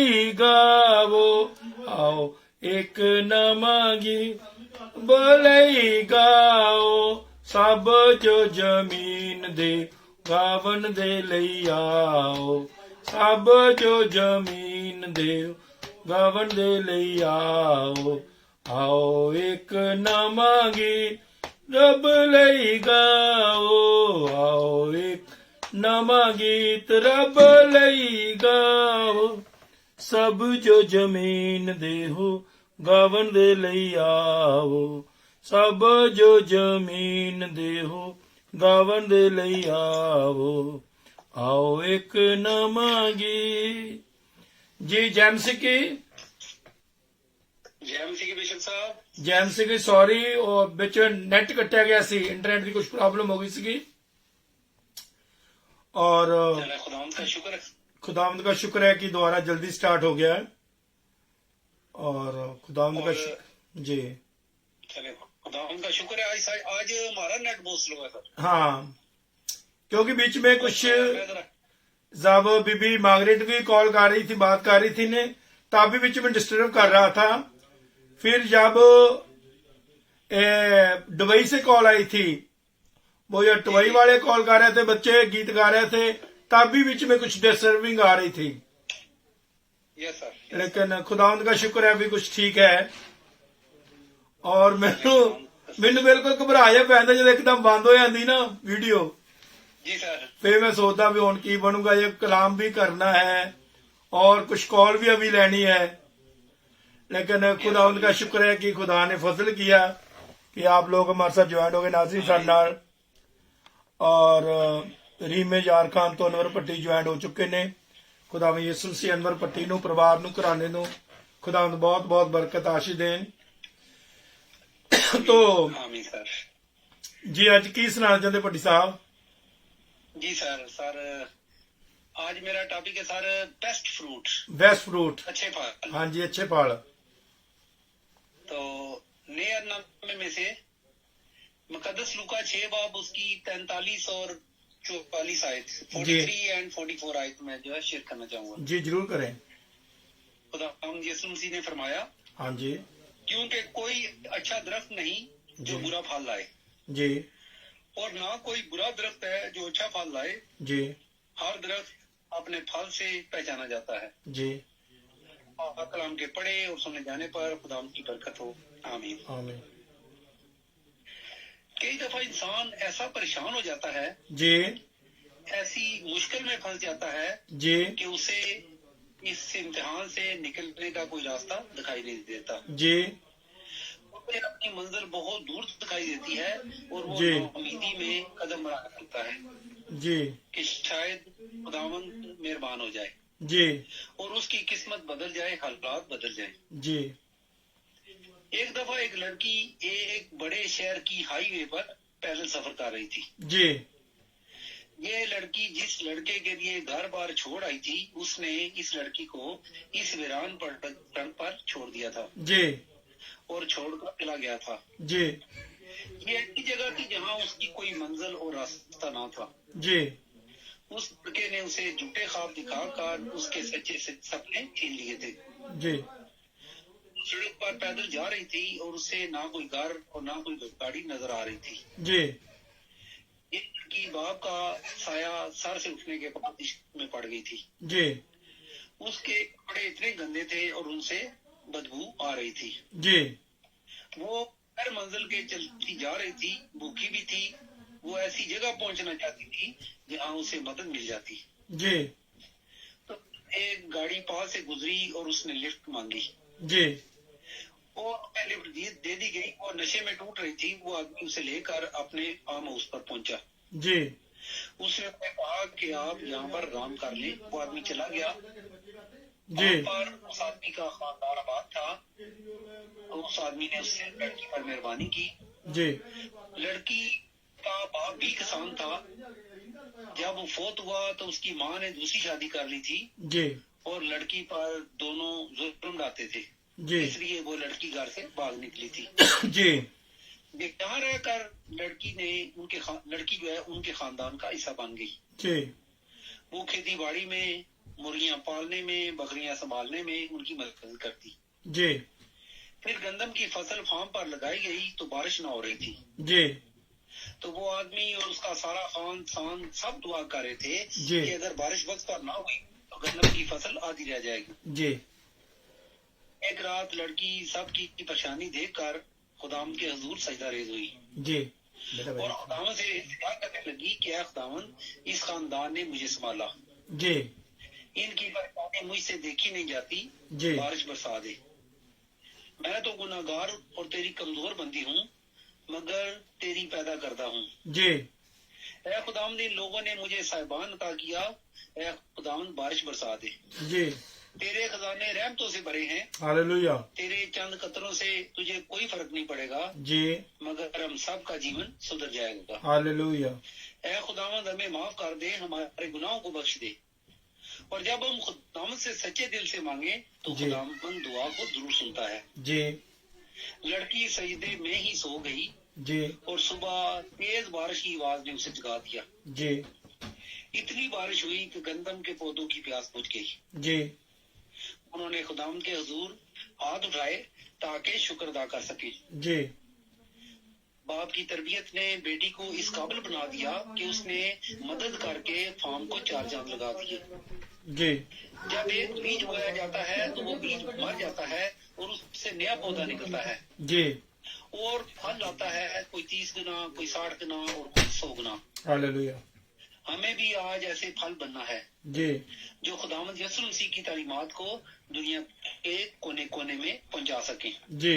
भलई गावो, आओ एक नवां गीत भलई गाओ, सब जो जमीन दे गावन दे लई आओ, सब जो जमीन दे गावन दे लई आओ, आओ एक नवां गीत रब लई गाओ, आओ एक नवां गीत रब लई गाओ, सब जो जमीन दे हो गावन दे लई आओ, सब जो जमीन दे हो गावन दे लई आओ, आओ एक नवां गीत। जी जैम सिक्की, जैम सिंह बिशप साहब, जैम सिक्की सॉरी और बिच नेट कट्टिया गया सी, इंटरनेट की कुछ प्रॉब्लम हो गई सी और खुदावंद का शुक्र है, खुदावंद का शुक्र है कि दोबारा जल्दी स्टार्ट हो गया है और खुदावंद का शुक्र जी, चले खुदावंद का शुक्र है। आज हमारा नेट बहुत स्लो है सर। हाँ क्योंकि बीच में कुछ मैं जरा जब बीबी मार्गरेट भी कॉल कर रही थी, बात कर रही थी ने, तब भी बीच में डिस्टर्ब कर रहा था। फिर जब दुबई से कॉल आई थी, वो जो दुबई वाले कॉल कर रहे थे, बच्चे गीत गा रहे थे, तब भी बीच में कुछ डिस्टर्बिंग आ रही थी। यस सर, लेकिन खुदावंद का शुक्र है अभी कुछ ठीक है। और मैनू बिल्कुल घबराया पैंदा जब एकदम बंद हो जाती ना वीडियो, जी सर, फिर मैं सोचता भी हुण की बनूंगा, ये कलाम भी करना है और कुछ कॉल भी अभी लेनी है। लेकिन खुदावंद का शुक्र है कि खुदा ने फजल किया कि आप लोग हमारे साथ ज्वाइन हो गए। नाज़रीन साडे नाल और रीमे जार खान तो अनवर भट्टी ज्वाइन हो चुके ने। खुदावंद यसू मसीह अनवर भट्टी नूं, परिवार नूं, घराने नूं खुदावंद बहुत बहुत बरकत आशीष देन। तो आमीन सर। जी अज की सुना चाहते भट्टी साहब? जी सर, आज मेरा टॉपिक है sir best fruit, best fruit, अच्छे फल। हाँ जी अच्छे फल। तो नए नामे में से मुकद्दस लूका 6 बाब उसकी 43 और 44 आयत, 43 एंड 44 आयत में जो है शेयर करना चाहूंगा। जी जरूर करें। खुदावंद यीशु मसीह ने फरमाया, हाँ जी, क्योंकि कोई अच्छा दरख्त नहीं जो जी। बुरा फल लाए, जी और ना कोई बुरा दरख्त है जो अच्छा फल लाए। जी हर दरख्त अपने फल से पहचाना जाता है। जी, और कलाम के पढ़े और सुनने जाने पर खुदा की बरकत हो। आमीन। आमीन। कई दफा इंसान ऐसा परेशान हो जाता है, जी ऐसी मुश्किल में फंस जाता है जी कि उसे इस इम्तिहान से निकलने का कोई रास्ता दिखाई नहीं देता। जी उसे अपनी मंजिल बहुत दूर दिखाई देती है और वो जी। उम्मीदी में कदम बढ़ा सकता है जी कि शायद खुदावंद मेहरबान हो जाए जी और उसकी किस्मत बदल जाए, हालात बदल जाए। जी एक दफा एक लड़की एक बड़े शहर की हाईवे पर पैदल सफर कर रही थी। जी ये लड़की जिस लड़के के लिए घर बार छोड़ आई थी, उसने इस लड़की को इस वीरान पर छोड़ दिया था जी और छोड़कर चला गया था। जी ये ऐसी जगह थी जहाँ उसकी कोई मंजिल और रास्ता ना था। जी उस लड़के ने उसे झूठे ख्वाब दिखाकर उसके सच्चे सपने छीन लिए थे। जी सड़क पर पैदल जा रही थी और उसे ना कोई घर और ना कोई गाड़ी नजर आ रही थी। जी ये लड़की बाप का साया सर से उठने के बाद इश्क में पड़ गई थी। जी उसके कपड़े इतने गंदे थे और उनसे बदबू आ रही थी। जी वो हर मंजिल के चलती जा रही थी, भूखी भी थी। वो ऐसी जगह पहुंचना चाहती थी जहाँ उसे मदद मिल जाती। जी तो एक गाड़ी पास से गुजरी और उसने लिफ्ट मांगी। जी और लिफ्ट दे दी गई। और नशे में टूट रही थी। वो आदमी उसे लेकर अपने फार्म हाउस पर पहुंचा। जी उसने कहा कि आप यहाँ पर आराम कर लें। वो आदमी चला गया। जी पर उस आदमी का खानदान आबाद था। उस आदमी ने उससे लड़की पर मेहरबानी की। जी लड़की का बाप भी किसान था। जब वो फोत हुआ तो उसकी माँ ने दूसरी शादी कर ली थी जी और लड़की पर दोनों जुल्म ढाते थे। जी इसलिए वो लड़की घर से भाग निकली थी। जी यहाँ रहकर लड़की ने लड़की जो है उनके खानदान का हिस्सा बन गई। जी वो खेती बाड़ी में मुर्गियां पालने में, बकरियां संभालने में उनकी मदद करती। जी फिर गंदम की फसल फार्म पर लगाई गई तो बारिश ना हो रही थी, जी तो वो आदमी और उसका सारा खानदान सब दुआ कर रहे थे जी कि अगर बारिश वक्त पर ना हुई तो गंदम की फसल आधी रह जाएगी। जी एक रात लड़की सबकी परेशानी देखकर खुदाम के हजूर सजदा रेज हुई जी बेटा और बेटा खुदावन से दुआ करने लगी कि ऐ खुदावन, इस खानदान ने मुझे संभाला, जी इनकी परेशानी मुझसे देखी नहीं जाती, जी बारिश बरसा दे। मैं तो गुनाहगार और तेरी कमजोर बंदी हूँ, मगर तेरी पैदा करता हूँ। जी ऐ खुदावंद, इन लोगों ने मुझे साहिबान अता किया, ऐ खुदावंद बारिश बरसा दे। जी तेरे खजाने रहमतों से भरे हैं, हालेलुया तेरे चंद कतरों से तुझे कोई फर्क नहीं पड़ेगा, जी मगर हम सब का जीवन सुधर जाएगा। हालेलुया ऐ खुदावंद, हमें माफ कर दे, हमारे गुनाहों को बख्श दे। और जब हम खुदावंद से सच्चे दिल से मांगे तो जी। खुदावंद दुआ को जरूर सुनता है। जी लड़की सजदे में ही सो गई जी और सुबह तेज बारिश की आवाज ने उसे जगा दिया। जी इतनी बारिश हुई कि गंदम के पौधों की प्यास बुझ गई। जी उन्होंने खुदावंद के हुजूर हाथ उठाए ताकि शुक्र अदा कर सके। जी बाप की तरबियत ने बेटी को इस काबिल बना दिया कि उसने मदद करके फार्म को चार चांद लगा दिए। जी जब एक बीज बोया जाता है तो वो बीज मर जाता है और उससे नया पौधा निकलता है जी और फल आता है, कोई 30 गुना, कोई 60 गुना और कोई 100 गुना। हालेलुया हमें भी आज ऐसे फल बनना है जी जो खुदावंद यीशु मसीह की तालीमात को दुनिया के कोने कोने में पहुंचा सके। जी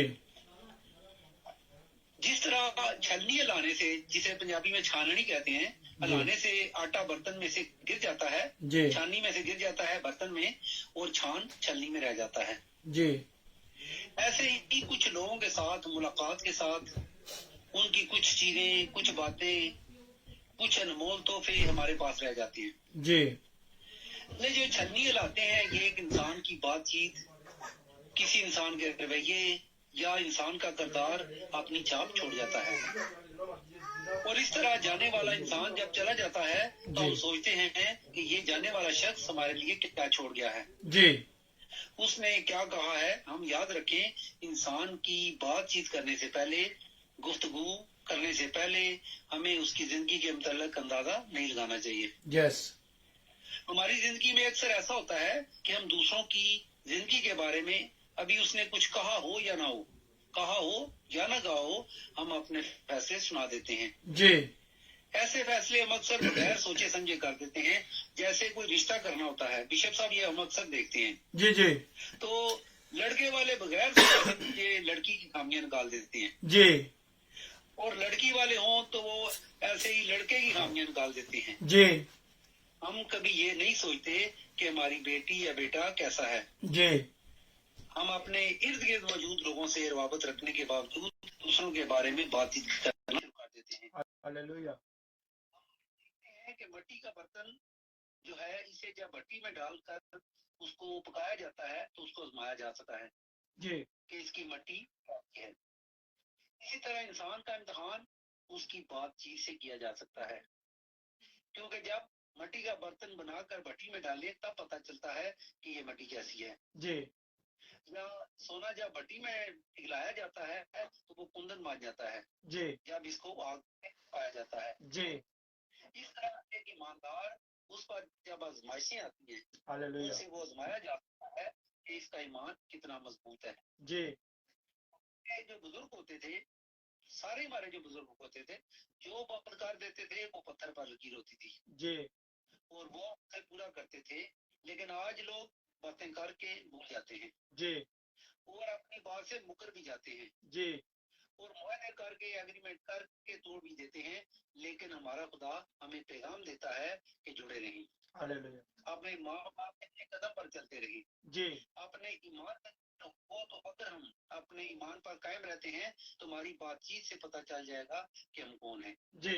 जिस तरह छलनी लाने से, जिसे पंजाबी में छाननी कहते हैं, लाने से आटा बर्तन में से गिर जाता है, जी छाननी में से गिर जाता है बर्तन में और छान छलनी में रह जाता है। जी ऐसे ही कुछ लोगों के साथ मुलाकात के साथ उनकी कुछ चीजें, कुछ बातें, कुछ अनमोल तोहफे हमारे पास रह जाते हैं। जी ये जो छलनी लाते हैं, ये एक इंसान की बातचीत, किसी इंसान के रवैये या इंसान का किरदार अपनी छाप छोड़ जाता है। और इस तरह जाने वाला इंसान जब चला जाता है तो हम जी। सोचते हैं कि ये जाने वाला शख्स हमारे लिए क्या छोड़ गया है, जी उसने क्या कहा है। हम याद रखें, इंसान की बातचीत करने से पहले, गुफ्तगू करने से पहले हमें उसकी जिंदगी के मुतल्लिक अंदाजा नहीं लगाना चाहिए। यस हमारी जिंदगी में अक्सर ऐसा होता है कि हम दूसरों की जिंदगी के बारे में, अभी उसने कुछ कहा हो या ना हो, कहा हो या ना कहा हो, हम अपने फैसले सुना देते हैं। जी ऐसे फैसले हम अक्सर बगैर सोचे समझे कर देते हैं, जैसे कोई रिश्ता करना होता है। बिशप साहब, ये हम अक्सर देखते हैं। जी जी तो लड़के वाले बगैर सोचे समझे लड़की की खामियां निकाल देते हैं, जी और लड़की वाले हों तो वो ऐसे ही लड़के की खामियां निकाल देते हैं। जी हम कभी ये नहीं सोचते कि हमारी बेटी या बेटा कैसा है। जी हम अपने इर्द गिर्द मौजूद लोगों से रवाबत रखने के बावजूद दूसरों के बारे में बातचीत करना शुरू कर देते हैं। हालेलुया कि मिट्टी का बर्तन जो है, इसे जब भट्टी में डालकर उसको पकाया जाता है तो उसको आजमाया जा सकता है जी कि इसकी मिट्टी कैसी है। इसी तरह इंसान का इम्तिहान उसकी बातचीत से किया जा सकता है, क्योंकि जब मिट्टी का बर्तन बनाकर भट्टी में डाले तब पता चलता है कि ये मिट्टी कैसी है। जी या सोना जब भट्टी में पिघलाया जाता है तो वो कुंदन मान जाता है, जी जब इसको आग में पाया जाता है। जी इस तरह एक ईमानदार, उस पर जब आजमाइशें आती हैं, हालेलुया उनसे वो आजमाया जाता है कि इसका ईमान कितना मजबूत है। जी ये जो बुजुर्ग होते थे, सारे हमारे जो बुजुर्ग होते थे, जो बात कर देते थे वो पत्थर पर लकीर होती थी जी और वो उसे पूरा करते थे। लेकिन आज लोग बातें करके भूल जाते हैं जी और अपनी बात से मुकर भी जाते हैं जी और मुआहदे करके, एग्रीमेंट करके तोड़ भी देते हैं। लेकिन हमारा खुदा हमें पैगाम देता है कि जुड़े रहें, हालेलुया अपने माँ बाप के कदम पर चलते रहें, जी अपने ईमान को, तो अगर हम अपने ईमान पर कायम रहते हैं तो हमारी बातचीत से पता चल जाएगा कि हम कौन हैं। जी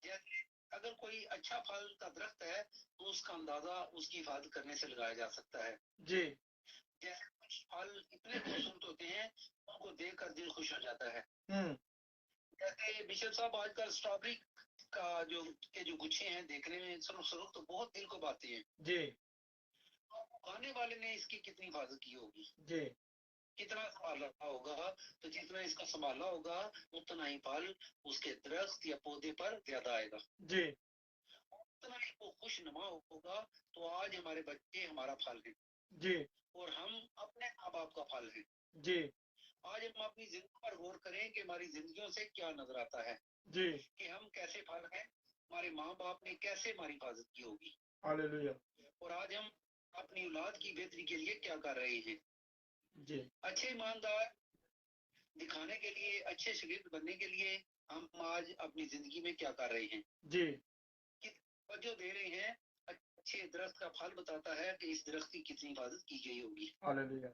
जैसे अगर कोई अच्छा फल का दरख्त है तो उसका अंदाजा उसकी हिफाजत करने से लगाया जा सकता है। जी जैसे कुछ फल इतने खूबसूरत होते हैं, उनको देखकर दिल खुश हो जाता है। जैसे बिशप साहब, आजकल स्ट्रॉबेरी का जो गुच्छे हैं, देखने में सुरुख सुरुख तो बहुत दिल को भाते हैं। जी खाने वाले ने इसकी कितनी हिफाजत की होगी, जी कितना संभाला होगा। तो जितना इसका संभाला होगा उतना ही फल उसके दरख्त या पौधे पर ज्यादा आएगा, जी उतना ही वो खुश नुमा होगा। तो आज हमारे बच्चे हमारा फल है जी और हम अपने माँ बाप का फल है। जी आज हम अपनी जिंदगी पर गौर करें कि हमारी जिंदगियों से क्या नजर आता है, जी कि हम कैसे फल हैं, हमारे माँ बाप ने कैसे हमारी हिफाजत की होगी, हालेलुया और आज हम अपनी औलाद की बेहतरी के लिए क्या कर रहे हैं। जी अच्छे ईमानदार दिखाने के लिए, अच्छे शरीर बनने के लिए हम आज अपनी जिंदगी में क्या कर रहे हैं, जी जो दे रहे हैं। अच्छे दरख्त का फल बताता है कि इस दरख्त की कितनी हिफाजत की गई होगी। हालेलुया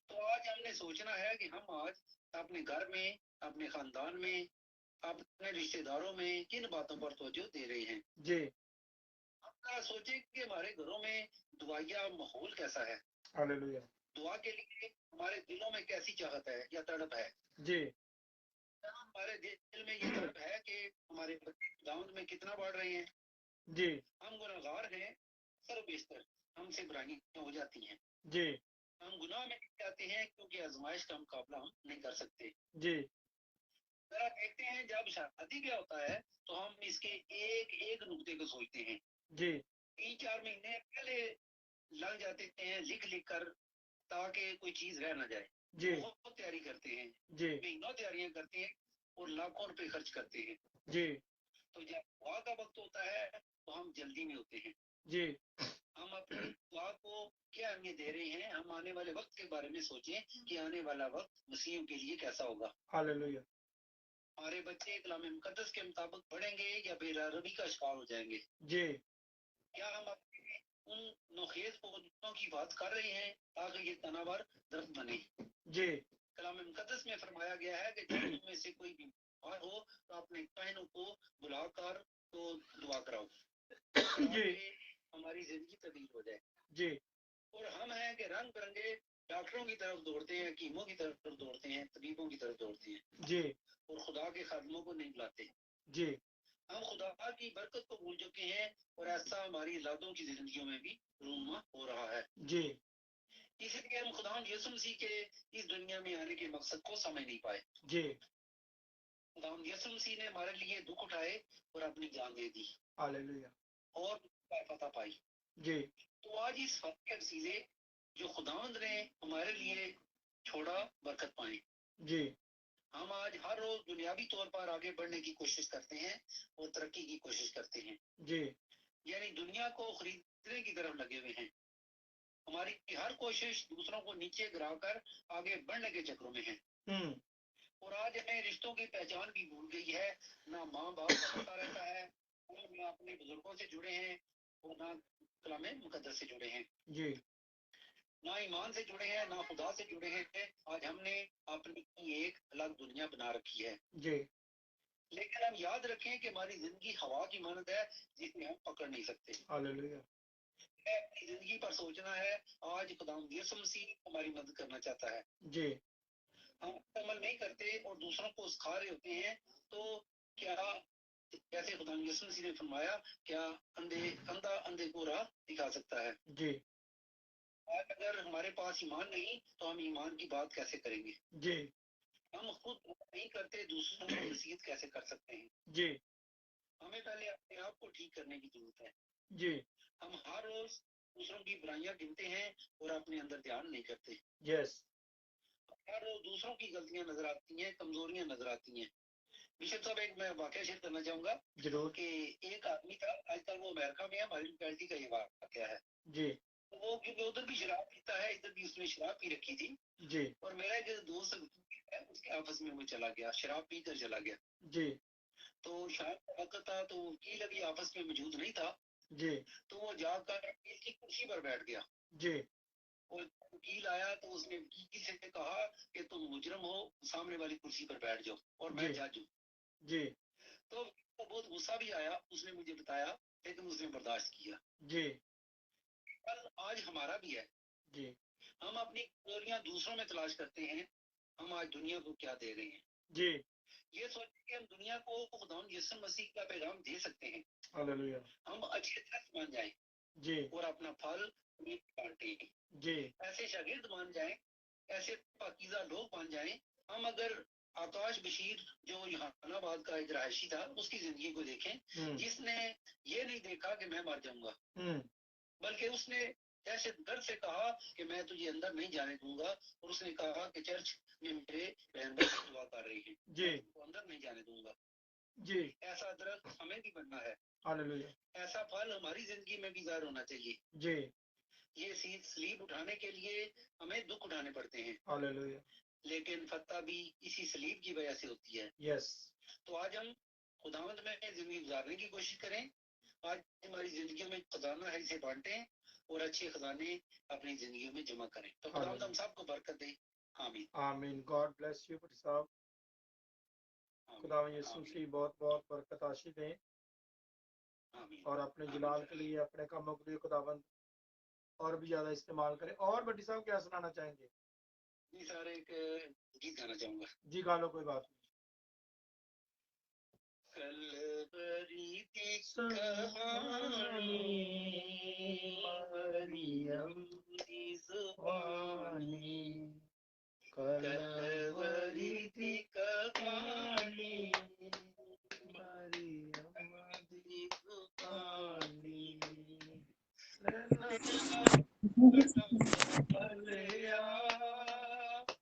तो आज हमने सोचना है कि हम आज अपने घर में, अपने खानदान में, अपने रिश्तेदारों में किन बातों पर तवज्जो दे रहे हैं। जी हम जरा सोचें कि हमारे घरों में दुआया माहौल कैसा है, हालेलुया दुआ के लिए हमारे दिलों में कैसी चाहत है या तड़प है। जी हमारे दिल में ये तड़प है कि हमारे बच्चे दाऊद में कितना बढ़ रहे हैं। जी हम गुनहगार हैं, सर बेशतर हमसे बुराइयां हो जाती हैं। जी हम गुनाह में गिर जाते हैं क्योंकि आजमाइश का मुकाबला हम नहीं कर सकते। जी जरा देखते हैं, जब शादी ब्याह होता है तो हम इसके एक एक नुक्ते को सोचते हैं। जी 3-4 महीने पहले लग जाते हैं लिख लिख कर, ताकि कोई चीज रह ना जाए। जी बहुत तैयारी करते हैं, जी महीनों तैयारियां करते हैं और लाखों रुपए खर्च करते हैं। जी तो जब दुआ का वक्त होता है तो हम जल्दी में होते हैं। जी हम अपनी दुआ को क्या अहमियत दे रहे हैं। हम आने वाले वक्त के बारे में सोचें कि आने वाला वक्त मसीहियों के लिए कैसा होगा। हालेलुया हमारे बच्चे कलाम मुकद्दस के मुताबिक पढ़ेंगे या बेरारबी का शिकार हो जाएंगे। जी क्या हम अपने उन नोखेज पौधों की बात कर रहे हैं ताकि ये तनावर दरख्त बने। जी कलाम मुकद्दस में फरमाया गया है कि जब तुम में से कोई बीमार हो तो अपने काहिनों को बुलाकर तो दुआ कराओ जी ताकि हमारी जिंदगी तब्दील हो जाए। जी और हम हैं कि रंग बिरंगे डॉक्टरों की तरफ दौड़ते हैं, हकीमों की तरफ दौड़ते हैं, तबीबों की तरफ दौड़ते हैं जी और खुदा के खादमों को नहीं बुलाते। जी हम खुदा की बरकत को भूल चुके हैं और ऐसा हमारी औलादों की जिंदगियों में भी रूनुमा हो रहा है। जी इसलिए हम खुदा यीशु मसीह के इस दुनिया में आने के मकसद को समझ नहीं पाए। जी खुदा यीशु मसीह ने हमारे लिए दुख उठाए और अपनी जान दे दी हालेलुया और पता पाई। जी तो आज इस वक्त के वसीले जो खुदावंद ने हमारे लिए छोड़ा, बरकत पाए। जी हम आज हर रोज दुनियावी तौर पर आगे बढ़ने की कोशिश करते हैं और तरक्की की कोशिश करते हैं, जी यानी दुनिया को खरीदने की तरफ लगे हुए हैं। हमारी हर कोशिश दूसरों को नीचे गिराकर आगे बढ़ने के चक्रों में है। और आज हमें रिश्तों की पहचान भी भूल गई है। ना माँ बाप का पता रहता है, ना अपने बुजुर्गों से जुड़े हैं और ना कलाम मुकद्दस से जुड़े हैं, जी ना ईमान से जुड़े हैं, ना खुदा से जुड़े हैं। आज हमने अपनी एक अलग दुनिया बना रखी है। जी लेकिन हम याद रखें कि हमारी जिंदगी हवा की मानद है जिसे हम पकड़ नहीं सकते। हालेलुया अपनी जिंदगी पर सोचना है। आज खुदा यीशु मसीह हमारी मदद करना चाहता है। जी हम अमल नहीं करते और दूसरों को सिखा रहे होते हैं। तो क्या, जैसे खुदा यीशु मसीह ने फरमाया, क्या अंधा अंधे को राह दिखा सकता है। जी आज अगर हमारे पास ईमान नहीं तो हम ईमान की बात कैसे करेंगे। जी हम खुद नहीं करते, दूसरों को नसीहत कैसे कर सकते हैं। जी हमें पहले अपने आप को ठीक करने की जरूरत है। जी हम हर रोज दूसरों की बुराइयां गिनते हैं और अपने अंदर ध्यान नहीं करते। यस हर रोज दूसरों की गलतियां नजर आती हैं, कमजोरियां नजर आती हैं। बिशप साहब, एक मैं वाकया शेयर करना चाहूंगा जरूर कि एक आदमी था, आजकल वो अमेरिका में है, हमारी लोकेलिटी का ये वाकया है। जी तो वो क्योंकि उधर भी शराब पीता है, इधर भी उसने शराब पी रखी थी। जी और मेरा एक दोस्त है, उसके आपस में वो चला गया, शराब पीकर चला गया। जी तो शाम का वक्त था, तो वकील अभी आपस में मौजूद नहीं था। जी तो वो जाकर वकील की कुर्सी पर बैठ गया। जी और वकील आया तो उसने वकील से कहा कि तुम मुजरम हो, सामने वाली कुर्सी पर बैठ जाओ और मैं जी जज हूँ। जी तो बहुत गुस्सा भी आया, उसने मुझे बताया, लेकिन उसने बर्दाश्त किया। जी कल आज हमारा भी है। जी हम अपनी कमजोरियां दूसरों में तलाश करते हैं। हम आज दुनिया को क्या दे रहे हैं, जी ये सोच के हम दुनिया को खुदा यीशु मसीह का पैगाम दे सकते हैं। हालेलुया हम अच्छे तरह बन जाएं जी और अपना फल बांटे। जी ऐसे शागिर्द बन जाएं, ऐसे पाकीज़ा लोग बन जाएं। हम अगर आकाश बशीर जो जहानाबाद का एक रहायशी था उसकी जिंदगी को देखें, जिसने ये नहीं देखा कि मैं मर जाऊंगा, बल्कि उसने ऐसे डर से कहा कि मैं तुझे अंदर नहीं जाने दूंगा, और उसने कहा कि चर्च में मेरे बहन भाई दुआ कर रही है, जी वो अंदर नहीं जाने दूंगा। जी ऐसा दरख्त हमें भी बनना है, हालेलुया ऐसा फल हमारी जिंदगी में भी ज़ाहिर होना चाहिए। जी ये सलीब उठाने के लिए हमें दुख उठाने पड़ते हैं, हालेलुया लेकिन फतह भी इसी सलीब की वजह से होती है। यस तो आज हम खुदावंद में जिंदगी गुजारने की कोशिश करें। आज हमारी जिंदगी में खजाना है, इसे बांटें और अच्छे खजाने अपनी जिंदगी में जमा करें। तो खुदावंद हम सबको बरकत दे। आमीन आमीन। गॉड ब्लेस यू भट्ट साहब। खुदावंद यीशु मसीह बहुत बहुत बरकत आशीष दें और अपने जलाल के लिए, अपने कामों के लिए खुदावंद और भी ज्यादा इस्तेमाल करें। और भट्टी साहब क्या सुनाना चाहेंगे? जी सर, एक गीत गाना चाहूंगा। जी गा लो, कोई बात नहीं। कलवरी की कहानी, मरियम की जुबानी, कलवरी की कहानी, मरियम की जुबानी, भलिया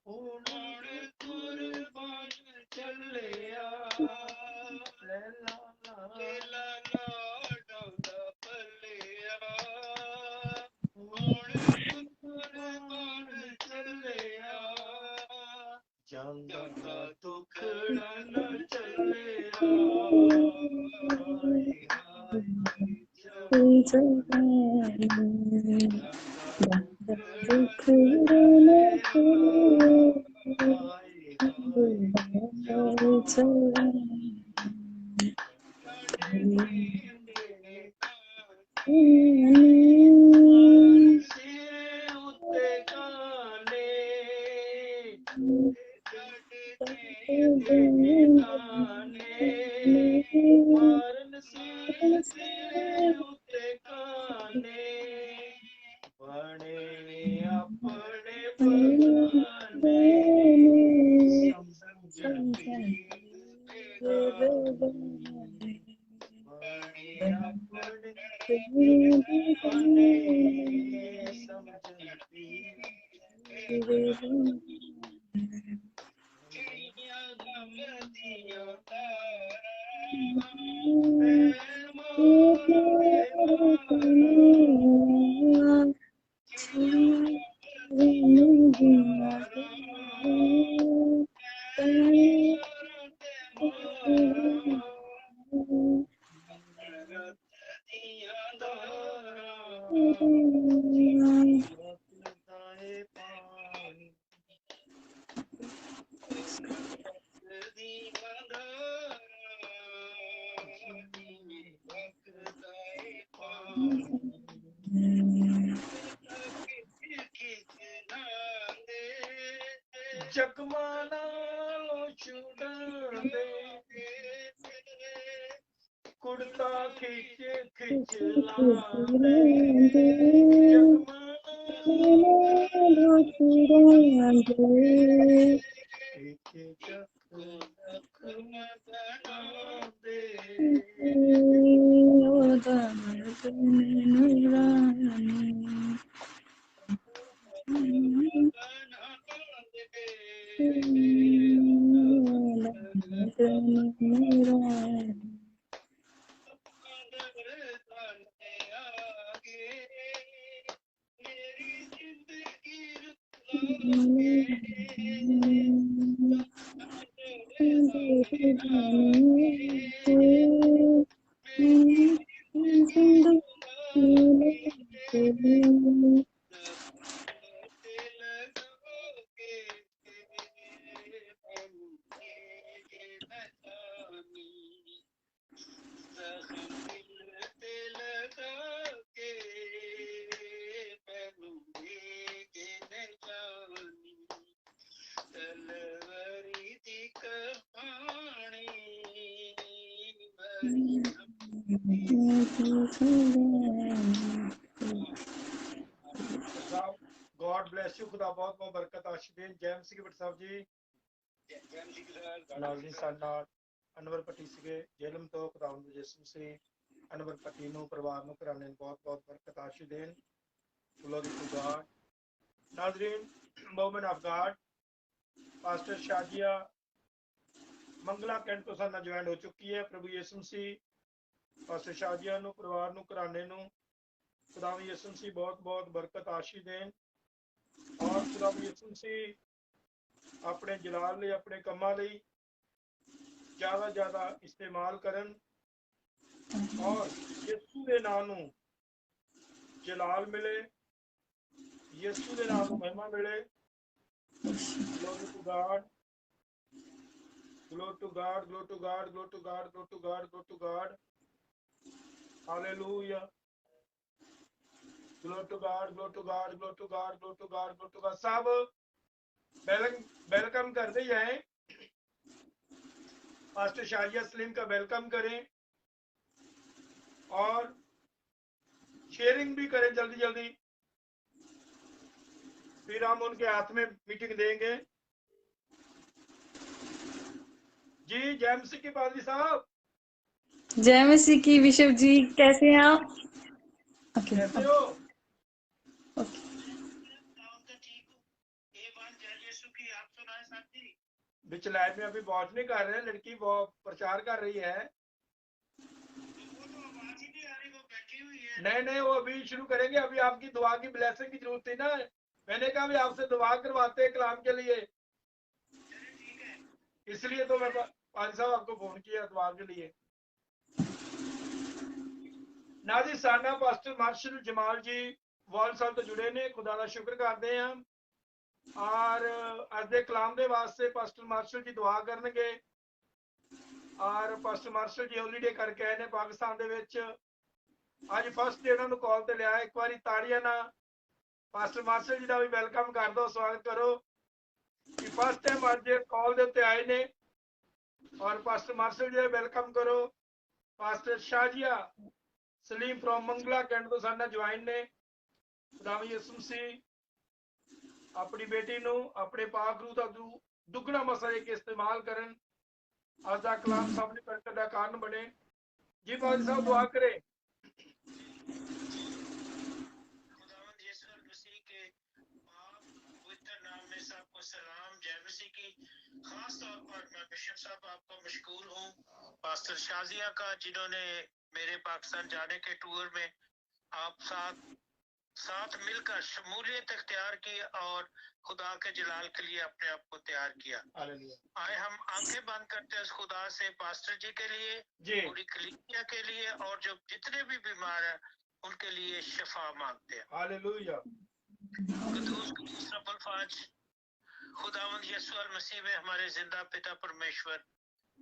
उन्होंने कुर्बान चलिया, लेला डांदा भलिया उन्होंने कुर्बान चलिया, ਜਾਂਦਾ ਦੁਖੜਾ ਨਾ ਚੱਲਿਆ, ਮਾਰਨ ਸਿਰੇ ਉੱਤੇ ਕਾਨੇ, ਬਣੇ ਆਪਣੇ ਬਗਾਨੇ, ਸਮਝੀ ਬਣੇ ਆਪਣੇ ਬਗਾਨੇ, ਸਮਝੀ चिड़िया गमदिया जगमाना छुड़ांदे, कुर्ता खिच खिच लांदे, ब्लेस यू, खुदा बहुत बहुत बरकत आशीष दें। जैम सिंह भट्ट साहब जी जैम सिंह सर, नाज़रीन साडा अनवर पट्टी सीगे जेलम तो खुदावंद यीशु से अनवर पट्टी ਨੂੰ ਪਰਿਵਾਰ ਨੂੰ ਘਰਾਣੇ ਨੂੰ ਬਹੁਤ ਬਹੁਤ ਬਰਕਤ ਆਸ਼ੀਸ਼ ਦੇਣ। Glory to God। नाज़रीन moment of God pastor Shazia Mangla cantt तो साडा ज्वाइन हो चुकी है। प्रभु यीशु मसीह पास्टर शाजिया ਨੂੰ ਪਰਿਵਾਰ ਨੂੰ ਘਰਾਣੇ ਨੂੰ खुदावंद यीशु मसीह बहुत बहुत बरकत आशीष देन और खुदावंद यीशु मसीह अपने जलाल ਲਈ अपने ਕੰਮਾਂ ਲਈ ਜ਼ਿਆਦਾ इस्तेमाल करन और यीशु ਦੇ ਨਾਮ ਨੂੰ जलाल मिले, यीशु ਦੇ ਨਾਮ ਨੂੰ महिमा मिले। Glory to God, glory to God, glory to God, glory to God, glory to God, glory to God, hallelujah, glory to God, glory to God, glory to God, glory to God, glory to God। सब welcome करते जाएं, pastor Shazia Salim का welcome करें और sharing भी करें जल्दी जल्दी, फिर हम उनके हाथ में मीटिंग देंगे। जी जय मसीह की पादरी साहब, जय मसीह की बिशप जी, कैसे हैं आप? कैसे हो? बीच लाइव में अभी वॉच नहीं कर रहे हैं, लड़की वो प्रचार कर रही है। नहीं वो अभी शुरू करेंगे, अभी आपकी दुआ की ब्लेसिंग की जरूरत थी ना, मैंने कहा भी आपसे दुआ करवाते हैं कलाम के लिए, इसलिए तो मैं पाजी साहब आपको फोन किया दुआ के लिए। नाजी साना पास्टर मार्शल जमाल जी वाल साहब तो जुड़े ने, खुदा का शुक्र करते हैं और अज के कलाम के वास्ते पास्टर मार्शल जी दुआ करनगे और पास्टर मार्शल जी हॉलीडे करके आए ने पाकिस्तान दे विच। अज फर्स्ट डे उन्होंने कॉल ते लिया, एक बार ताड़ियां ना पास्टर मार्शल जी का भी वेलकम कर दो, स्वागत करो कि फर्स्ट टाइम अज कॉल दे उत्ते आए ने और पास्टर मार्शल जी वेलकम करो। Pastor Shazia Saleem from Mangla cantt तो साडा ज्वाइन ने। खुदावंद यीशु मसीह अपनी बेटी नू अपने पाक रूह दा दुगना मसा एक इस्तेमाल करन, अज दा कलाम सबने बरकत दा कारण बने। जी पाजी साहब दुआ करें। खुदावंद यीशु मसीह के पाक पवित्र नाम में सबको सलाम। जय मसीह की। खास तौर पर मैं बिशप साहब आपको मशकूर हूँ, पास्टर शाजिया का, जिन्होंने मेरे पाकिस्तान जाने के टूर में आप साथ मिलकर शमूलियत इख्तियार की और खुदा के जलाल के लिए अपने आप को तैयार किया। आए हम आंखें बंद करते हैं उस खुदा से पास्टर जी के लिए, पूरी कलीसिया के लिए और जो जितने भी बीमार हैं उनके लिए शिफा मांगते हैं। हालेलुया। कुदूस रब्बुल फाज खुदावंद यीशु मसीह में हमारे जिंदा पिता परमेश्वर,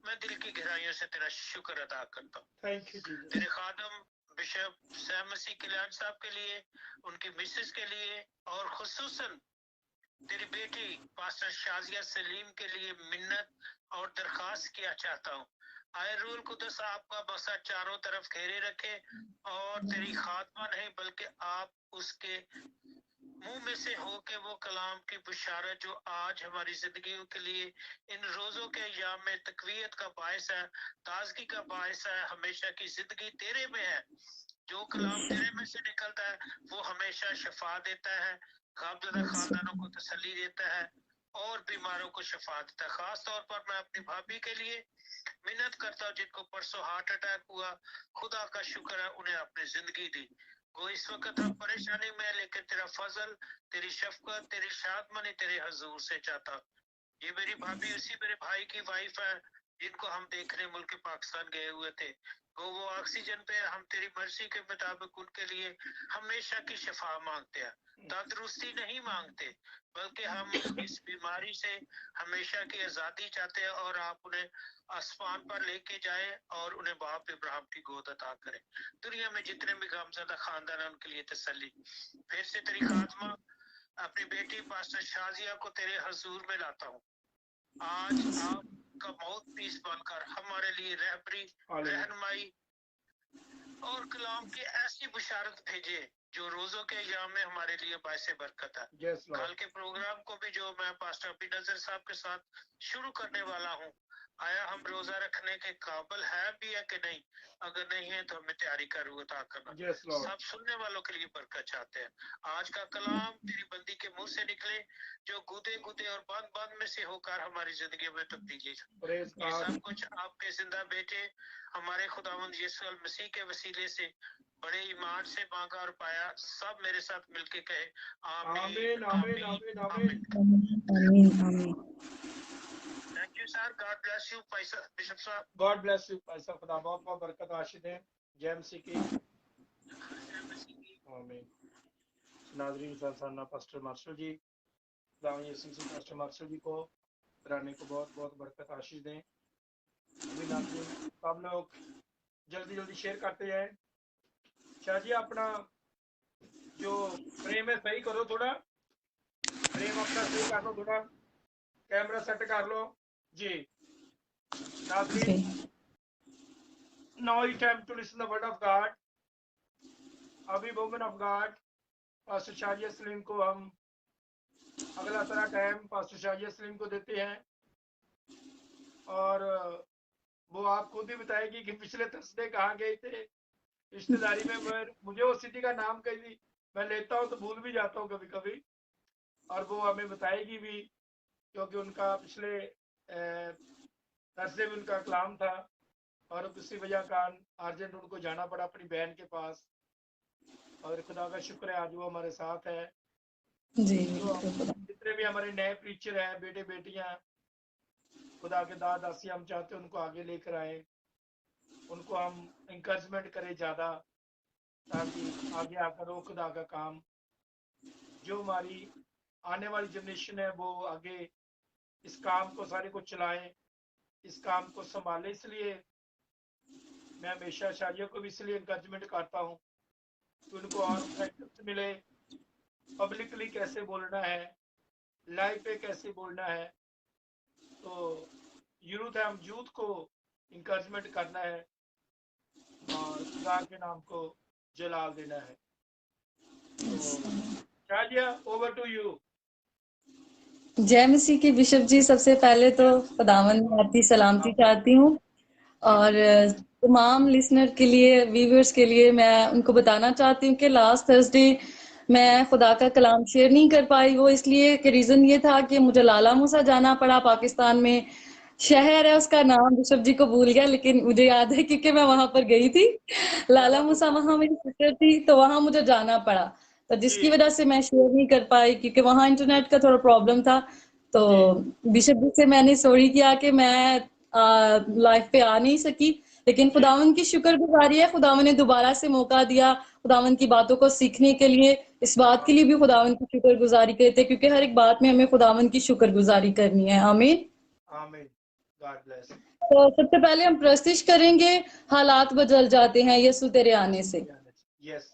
मैं दिल की गहराइयों से तेरा शुक्र अदा करता हूँ। Thank you Jesus. तेरे खादम बिशप सैम मसीह किलान साहब के लिए, उनकी मिसेस के लिए और खुसूसन तेरी बेटी पास्टर शाजिया सलीम के लिए मिन्नत और दरखास्त किया चाहता हूँ। आए रूल कुदस आपका बसा चारों तरफ घेरे रखे और तेरी खात्मा नहीं बल्कि आप उसके मुंह में से हो के वो कलाम की बुशारत जो आज हमारी जिंदगी के लिए इन रोजों के अय्याम में तकवीयत का बायस है, ताजगी का बायस है, हमेशा की जिंदगी तेरे में है। जो कलाम तेरे में से निकलता है वो हमेशा शफा देता है, ग़मज़दा खानदानों को तसल्ली देता है और बीमारों को शफा देता है। खास तौर पर मैं अपनी भाभी के लिए मिन्नत करता हूँ जिनको परसों हार्ट अटैक हुआ। खुदा का शुक्र है उन्हें अपनी जिंदगी दी। वो इस वक्त हम परेशानी में, लेकिन तेरा फजल, तेरी शफकत, तेरी शादमनी तेरे हजूर से चाहता। ये मेरी भाभी उसी मेरे भाई की वाइफ है जिनको हम देखने मुल्क पाकिस्तान गए हुए थे। वो ऑक्सीजन पे, हम तेरी मर्जी के मुताबिक उनके लिए हमेशा की शफा मांगते हैं, तंदुरुस्ती नहीं मांगते, बल्कि हम इस बीमारी से हमेशा की आजादी चाहते हैं और आप उन्हें आसमान पर लेके जाए और उन्हें बाप इब्राहिम की गोद अता करें। दुनिया में जितने भी गमज़दा खानदान है उनके लिए तसल्ली। फिर से तेरी खात्मा अपनी बेटी पास्टर शाजिया को तेरे हजूर में लाता हूँ। आज आपका माउथ पीस बनकर हमारे लिए रहबरी, रहनुमाई और कलाम की ऐसी बुशारत भेजे जो रोजों के अय्याम में हमारे लिए बायसे बरकत है। यस कल लॉर्ड, के प्रोग्राम को भी जो मैं पास्टर अबी नजर साहब के साथ शुरू करने वाला हूँ, आया हम रोजा रखने के काबिल है भी है कि नहीं? अगर नहीं है तो हमें तैयारी अता करना। यस लॉर्ड, सब सुनने वालों के लिए बरकत चाहते हैं। आज का कलाम तेरी बंदी के मुंह से निकले, जो गुदे गुदे और बंद बंद में से होकर हमारी जिंदगी में तब्दीली। प्रेज ये गॉड, सब कुछ आपके जिंदा बेटे हमारे खुदावंद यीशु अल मसीह के वसीले से बड़े ईमान से मांगा और पाया। सब मेरे साथ मिलके कहे आमीन, आमीन आमीन, आमीन आमीन, आमीन। आमीन। आमीन आमीन। Thank you sir, God bless you bishop साहब। गॉड ब्लेस यू भाई साहब, खुदा बहुत बहुत बरकत आशीष दें। जय मसीह की आमीन। नाजरीन साना पास्टर मार्शल जी, खुदावंद यीशु मसीह पास्टर मार्शल जी को घराने को बहुत बहुत बरकत आशीष दें। अभी नाजरीन सब लोग जल्दी जल्दी शेयर करते जाएं। शाह जी अपना जो फ्रेम है सही करो, थोड़ा फ्रेम अपना सही कर लो, थोड़ा कैमरा सेट कर लो जी। नाजरीन, now it's time to listen the word of God। अभी women of God pastor Shazia Salim को हम अगला सारा टाइम पास्टर शाजिया सलीम को देते हैं, और वो आप खुद ही बताएगी कि पिछले थर्सडे कहाँ गए थे रिश्तेदारी में। मुझे वो सिटी का नाम कहीं मैं लेता हूँ तो भूल भी जाता हूँ कभी कभी, और वो हमें बताएगी भी, क्योंकि उनका पिछले थर्सडे में उनका कलाम था और किसी वजह कारण अर्जेंट उनको जाना पड़ा अपनी बहन के पास। और खुदा का शुक्र है आज वो हमारे साथ है जी। जो जितने भी हमारे नए प्रीचर हैं, बेटे बेटियां, खुदा के दाद दासी, हम चाहते हैं उनको आगे लेकर आए, उनको हम इंकरेजमेंट करें ज़्यादा, ताकि आगे आकर वो खुदा का काम जो हमारी आने वाली जनरेशन है वो आगे इस काम को सारे को चलाएं, इस काम को संभाले। इसलिए मैं हमेशा शादियों को भी इसलिए इंकरेजमेंट करता हूँ कि उनको और प्रैक्टिस मिले, पब्लिकली कैसे बोलना है, लाइव पे कैसे बोलना है। तो यूथ है, हम यूथ को इंकरेजमेंट करना है और खुदा के नाम को जलाल देना है। तो शाजिया, ओवर टू यू। जय मसीह की बिशप जी, सबसे पहले तो खुदावंद में आपकी सलामती चाहती हूँ, और तमाम लिसनर के लिए, व्यूअर्स के लिए मैं उनको बताना चाहती हूँ कि लास्ट थर्सडे मैं खुदा का कलाम शेयर नहीं कर पाई। वो इसलिए कि रीजन ये था कि मुझे लाला मूसा जाना पड़ा। पाकिस्तान में शहर है, उसका नाम बिशप जी को भूल गया, लेकिन मुझे याद है क्योंकि मैं वहां पर गई थी। लाला मूसा वहां मेरी सिस्टर थी, तो वहां मुझे जाना पड़ा, तो जिसकी वजह से मैं शेयर नहीं कर पाई क्योंकि वहां इंटरनेट का थोड़ा प्रॉब्लम था। तो बिशप जी से मैंने सॉरी किया कि मैं लाइव पे आ नहीं सकी, लेकिन खुदावन की शुक्रगुजारी है, खुदावन ने दोबारा से मौका दिया खुदावन की बातों को सीखने के लिए। इस बात के लिए भी खुदावन की शुक्रगुजारी करते हैं, क्योंकि हर एक बात में हमें खुदावन की शुक्रगुजारी करनी है। आमीन आमीन। God bless. तो सबसे पहले हम प्रस्तिश करेंगे, हालात बदल जाते हैं यीशु तेरे आने से। यस,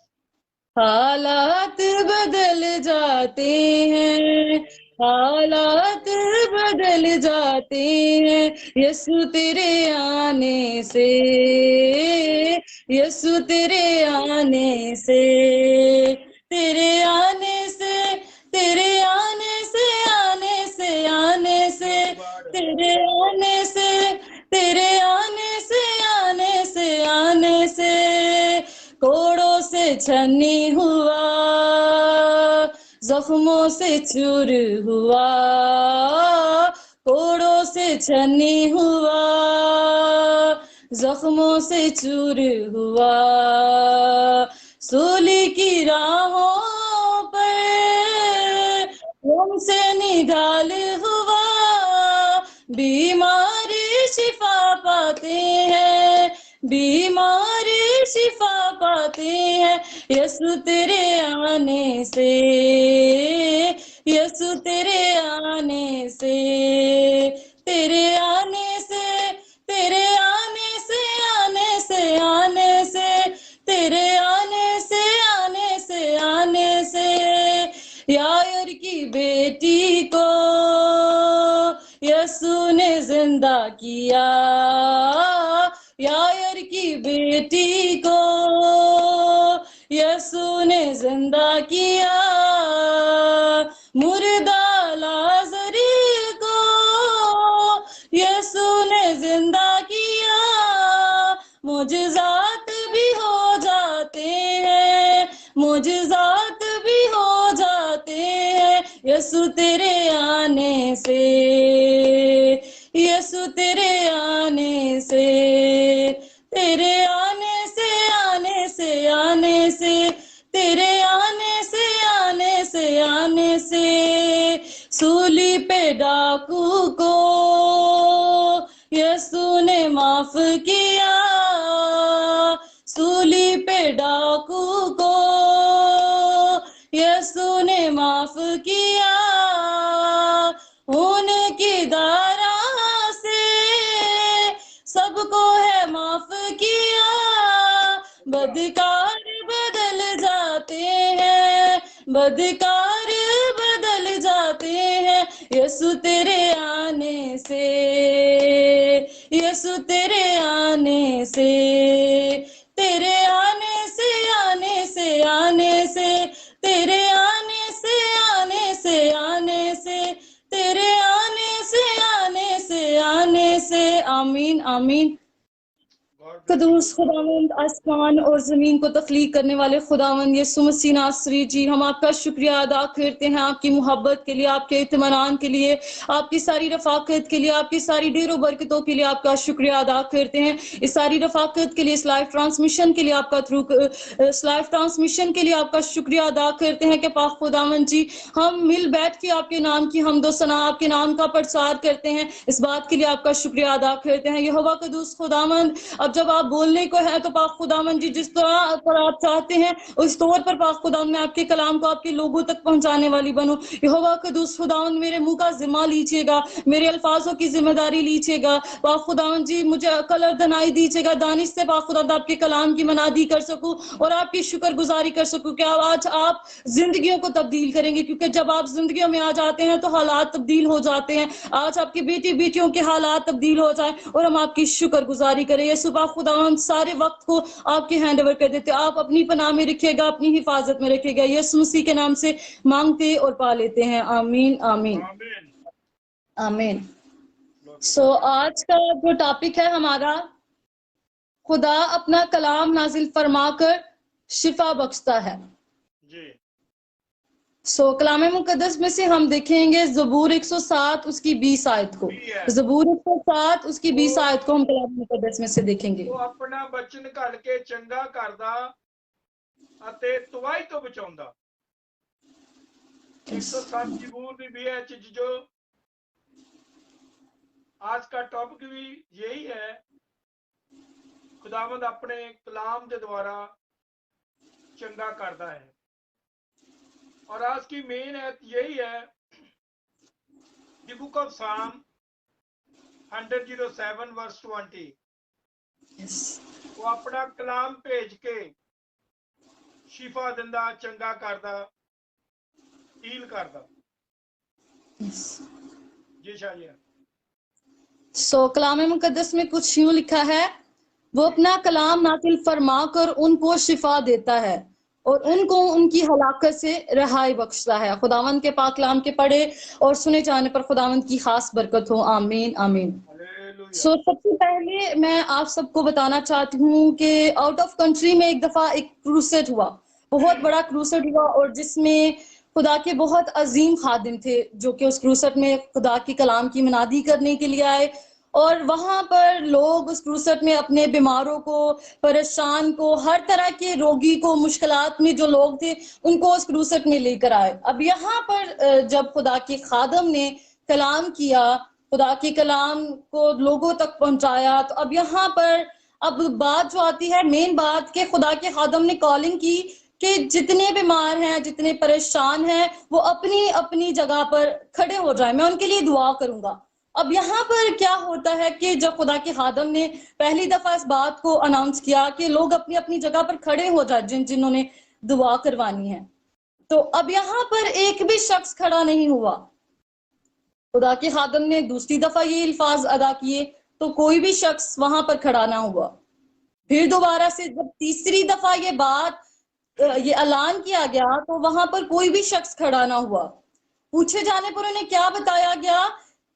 हालात बदल जाते हैं, हालात बदल जाते हैं यीशु तेरे आने से, यीशु तेरे आने से, तेरे आने से, तेरे आने से, आने से, आने से, तेरे आने से, तेरे आने से, आने से, आने से कोड़ों से छन्नी हुआ, जख्मों से चूर हुआ, कोड़ों से छन्नी हुआ, जख्मों से चूर हुआ, सूली की राहों पर हमसे निढाल हुआ, बीमारी शिफा पाते हैं, बीमारी शिफा पाते हैं यीशु तेरे आने से, यीशु तेरे आने से, तेरे आने से, तेरे आने से, आने से, आने से, तेरे आने से, आने से, आने से यायर की बेटी को यीशु ने जिंदा किया, यायर की बेटी को यीशु ने जिंदा किया, मुर्दा लाजरी को यीशु ने जिंदा किया। मुजज़ात भी हो जाते हैं, मुजज़ात भी हो जाते हैं यीशु तेरे आने से, यीशु तेरे आने से, तेरे आने से, आने से, आने से, तेरे आने से, आने से, आने से, सूली पे डाकू को यीशु ने माफ किया, सूली पे डाकू को यीशु ने माफ किया। उनकी धारा से सबको है माफ किया, बदकार बदल जाते हैं, बदकार बदल जाते हैं यीशु तेरे आने से, यीशु तेरे आने से, तेरे आने से, आने से, आने से, तेरे आने से, आने से, आने से, तेरे आने से, आने से, आने से। आमीन आमीन। कदूस खुदावंद आसमान और जमीन को तख्लीक करने वाले खुदावंद यीशु मसीह नासरी जी, हम आपका शुक्रिया अदा करते हैं आपकी मोहब्बत के लिए, आपके इत्मीनान के लिए, आपकी सारी रफाकत के लिए, आपकी सारी ढेरों बरकतों के लिए आपका शुक्रिया अदा करते हैं। इस सारी रफाकत के लिए, इस लाइव ट्रांसमिशन के लिए आपका इस लाइव ट्रांसमिशन के लिए आपका शुक्रिया अदा करते हैं कि पाक खुदावंद जी, हम मिल बैठ के आपके नाम की हमदो सना, आपके नाम का प्रचार करते हैं। इस बात के लिए आपका शुक्रिया अदा करते हैं। यहोवा कदूस खुदावंद, अब जब आप बोलने को है तो पाक खुदावंद जी जिस तरह पर आप चाहते हैं उस तौर पर पाक खुदावंद मैं आपके कलाम को आपके लोगों तक पहुंचाने वाली बनूं। यहोवा कदूस खुदावंद, मेरे मुंह का जिम्मा लीजिएगा, मेरे अल्फाजों की जिम्मेदारी लीजिएगा। पाक खुदावंद जी मुझे अकल और दनाई दीजिएगा, दानिश से पाक खुदावंद आपके कलाम की मनादी कर सकूं और आपकी शुक्रगुजारी कर सकूं कि आज आप जिंदगियों को तब्दील करेंगे, क्योंकि जब आप जिंदगियों में आ जाते हैं तो हालात तब्दील हो जाते हैं। आज आपकी बेटी बेटियों के हालात तब्दील हो जाए और हम आपकी शुक्रगुजारी करें। ये सुबह खुदावंद सारे वक्त को आपके हैंड ओवर कर देते, आप अपनी पनाह में रखिएगा, अपनी हिफाजत में रखिएगा। यीशु मसीह के नाम से मांगते और पा लेते हैं, आमीन आमीन आमीन। सो आज का जो टॉपिक है हमारा, खुदा अपना कलाम नाजिल फरमाकर शिफा बख्शता है। जी। कलाम मुकद्दस में से हम देखेंगे ज़बूर 107 उसकी 20 आयत को, ज़बूर 107 उसकी 20 आयत को हम कलाम मुकद्दस में से देखेंगे। वो अपना बचन घल के चंगा करदा अते तुवाई तो बचाउंदा। 107 ज़बूर भी है जो आज का टॉपिक भी यही है। खुदावंद अपने कलाम के द्वारा चंगा करता है और आज की मेन है यही है, द बुक ऑफ साम 107 वर्स 20। वो अपना कलाम भेज के शिफा दिंदा, चंगा करदा, हील करदा। जी शाह। कलाम मुकद्दस में कुछ यूं लिखा है, वो अपना कलाम नाजिल फरमाकर उनको शिफा देता है और उनको उनकी हलाकत से रिहाई बख्शता है। खुदावंद के पाक कलाम के पढ़े और सुने जाने पर खुदावंद की खास बरकत हो, आमीन आमीन। सबसे पहले मैं आप सबको बताना चाहती हूँ कि आउट ऑफ कंट्री में एक दफा एक क्रूसेड हुआ, बहुत बड़ा क्रूसेड हुआ, और जिसमें खुदा के बहुत अजीम खादिम थे जो कि उस क्रूसेड में खुदा की कलाम की मनादी करने के लिए आए। और वहां पर लोग उस क्रूसेड में अपने बीमारों को, परेशान को, हर तरह के रोगी को, मुश्किलात में जो लोग थे उनको उस क्रूसेड में लेकर आए। अब यहाँ पर जब खुदा के खादम ने कलाम किया, खुदा के कलाम को लोगों तक पहुंचाया, तो अब यहाँ पर अब बात जो आती है, मेन बात कि खुदा के खादम ने कॉलिंग की कि जितने बीमार हैं, जितने परेशान हैं, वो अपनी अपनी जगह पर खड़े हो जाएं, मैं उनके लिए दुआ करूंगा। अब यहाँ पर क्या होता है कि जब खुदा के खादम ने पहली दफा इस बात को अनाउंस किया कि लोग अपनी अपनी जगह पर खड़े हो जाए जिन्होंने दुआ करवानी है, तो अब यहाँ पर एक भी शख्स खड़ा नहीं हुआ। खुदा के खादम ने दूसरी दफा ये अल्फाज अदा किए तो कोई भी शख्स वहां पर खड़ा ना हुआ। फिर दोबारा से जब तीसरी दफा ये बात ये ऐलान किया गया तो वहां पर कोई भी शख्स खड़ा ना हुआ। पूछे जाने पर उन्हें क्या बताया गया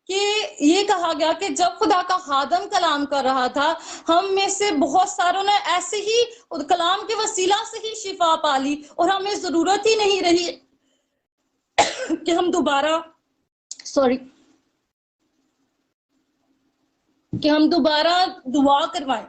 कि ये कहा गया कि जब खुदा का खादम कलाम कर रहा था, हम में से बहुत सारों ने ऐसे ही कलाम के वसीला से ही शिफा पा ली और हमें जरूरत ही नहीं रही कि हम दोबारा दुआ करवाएं,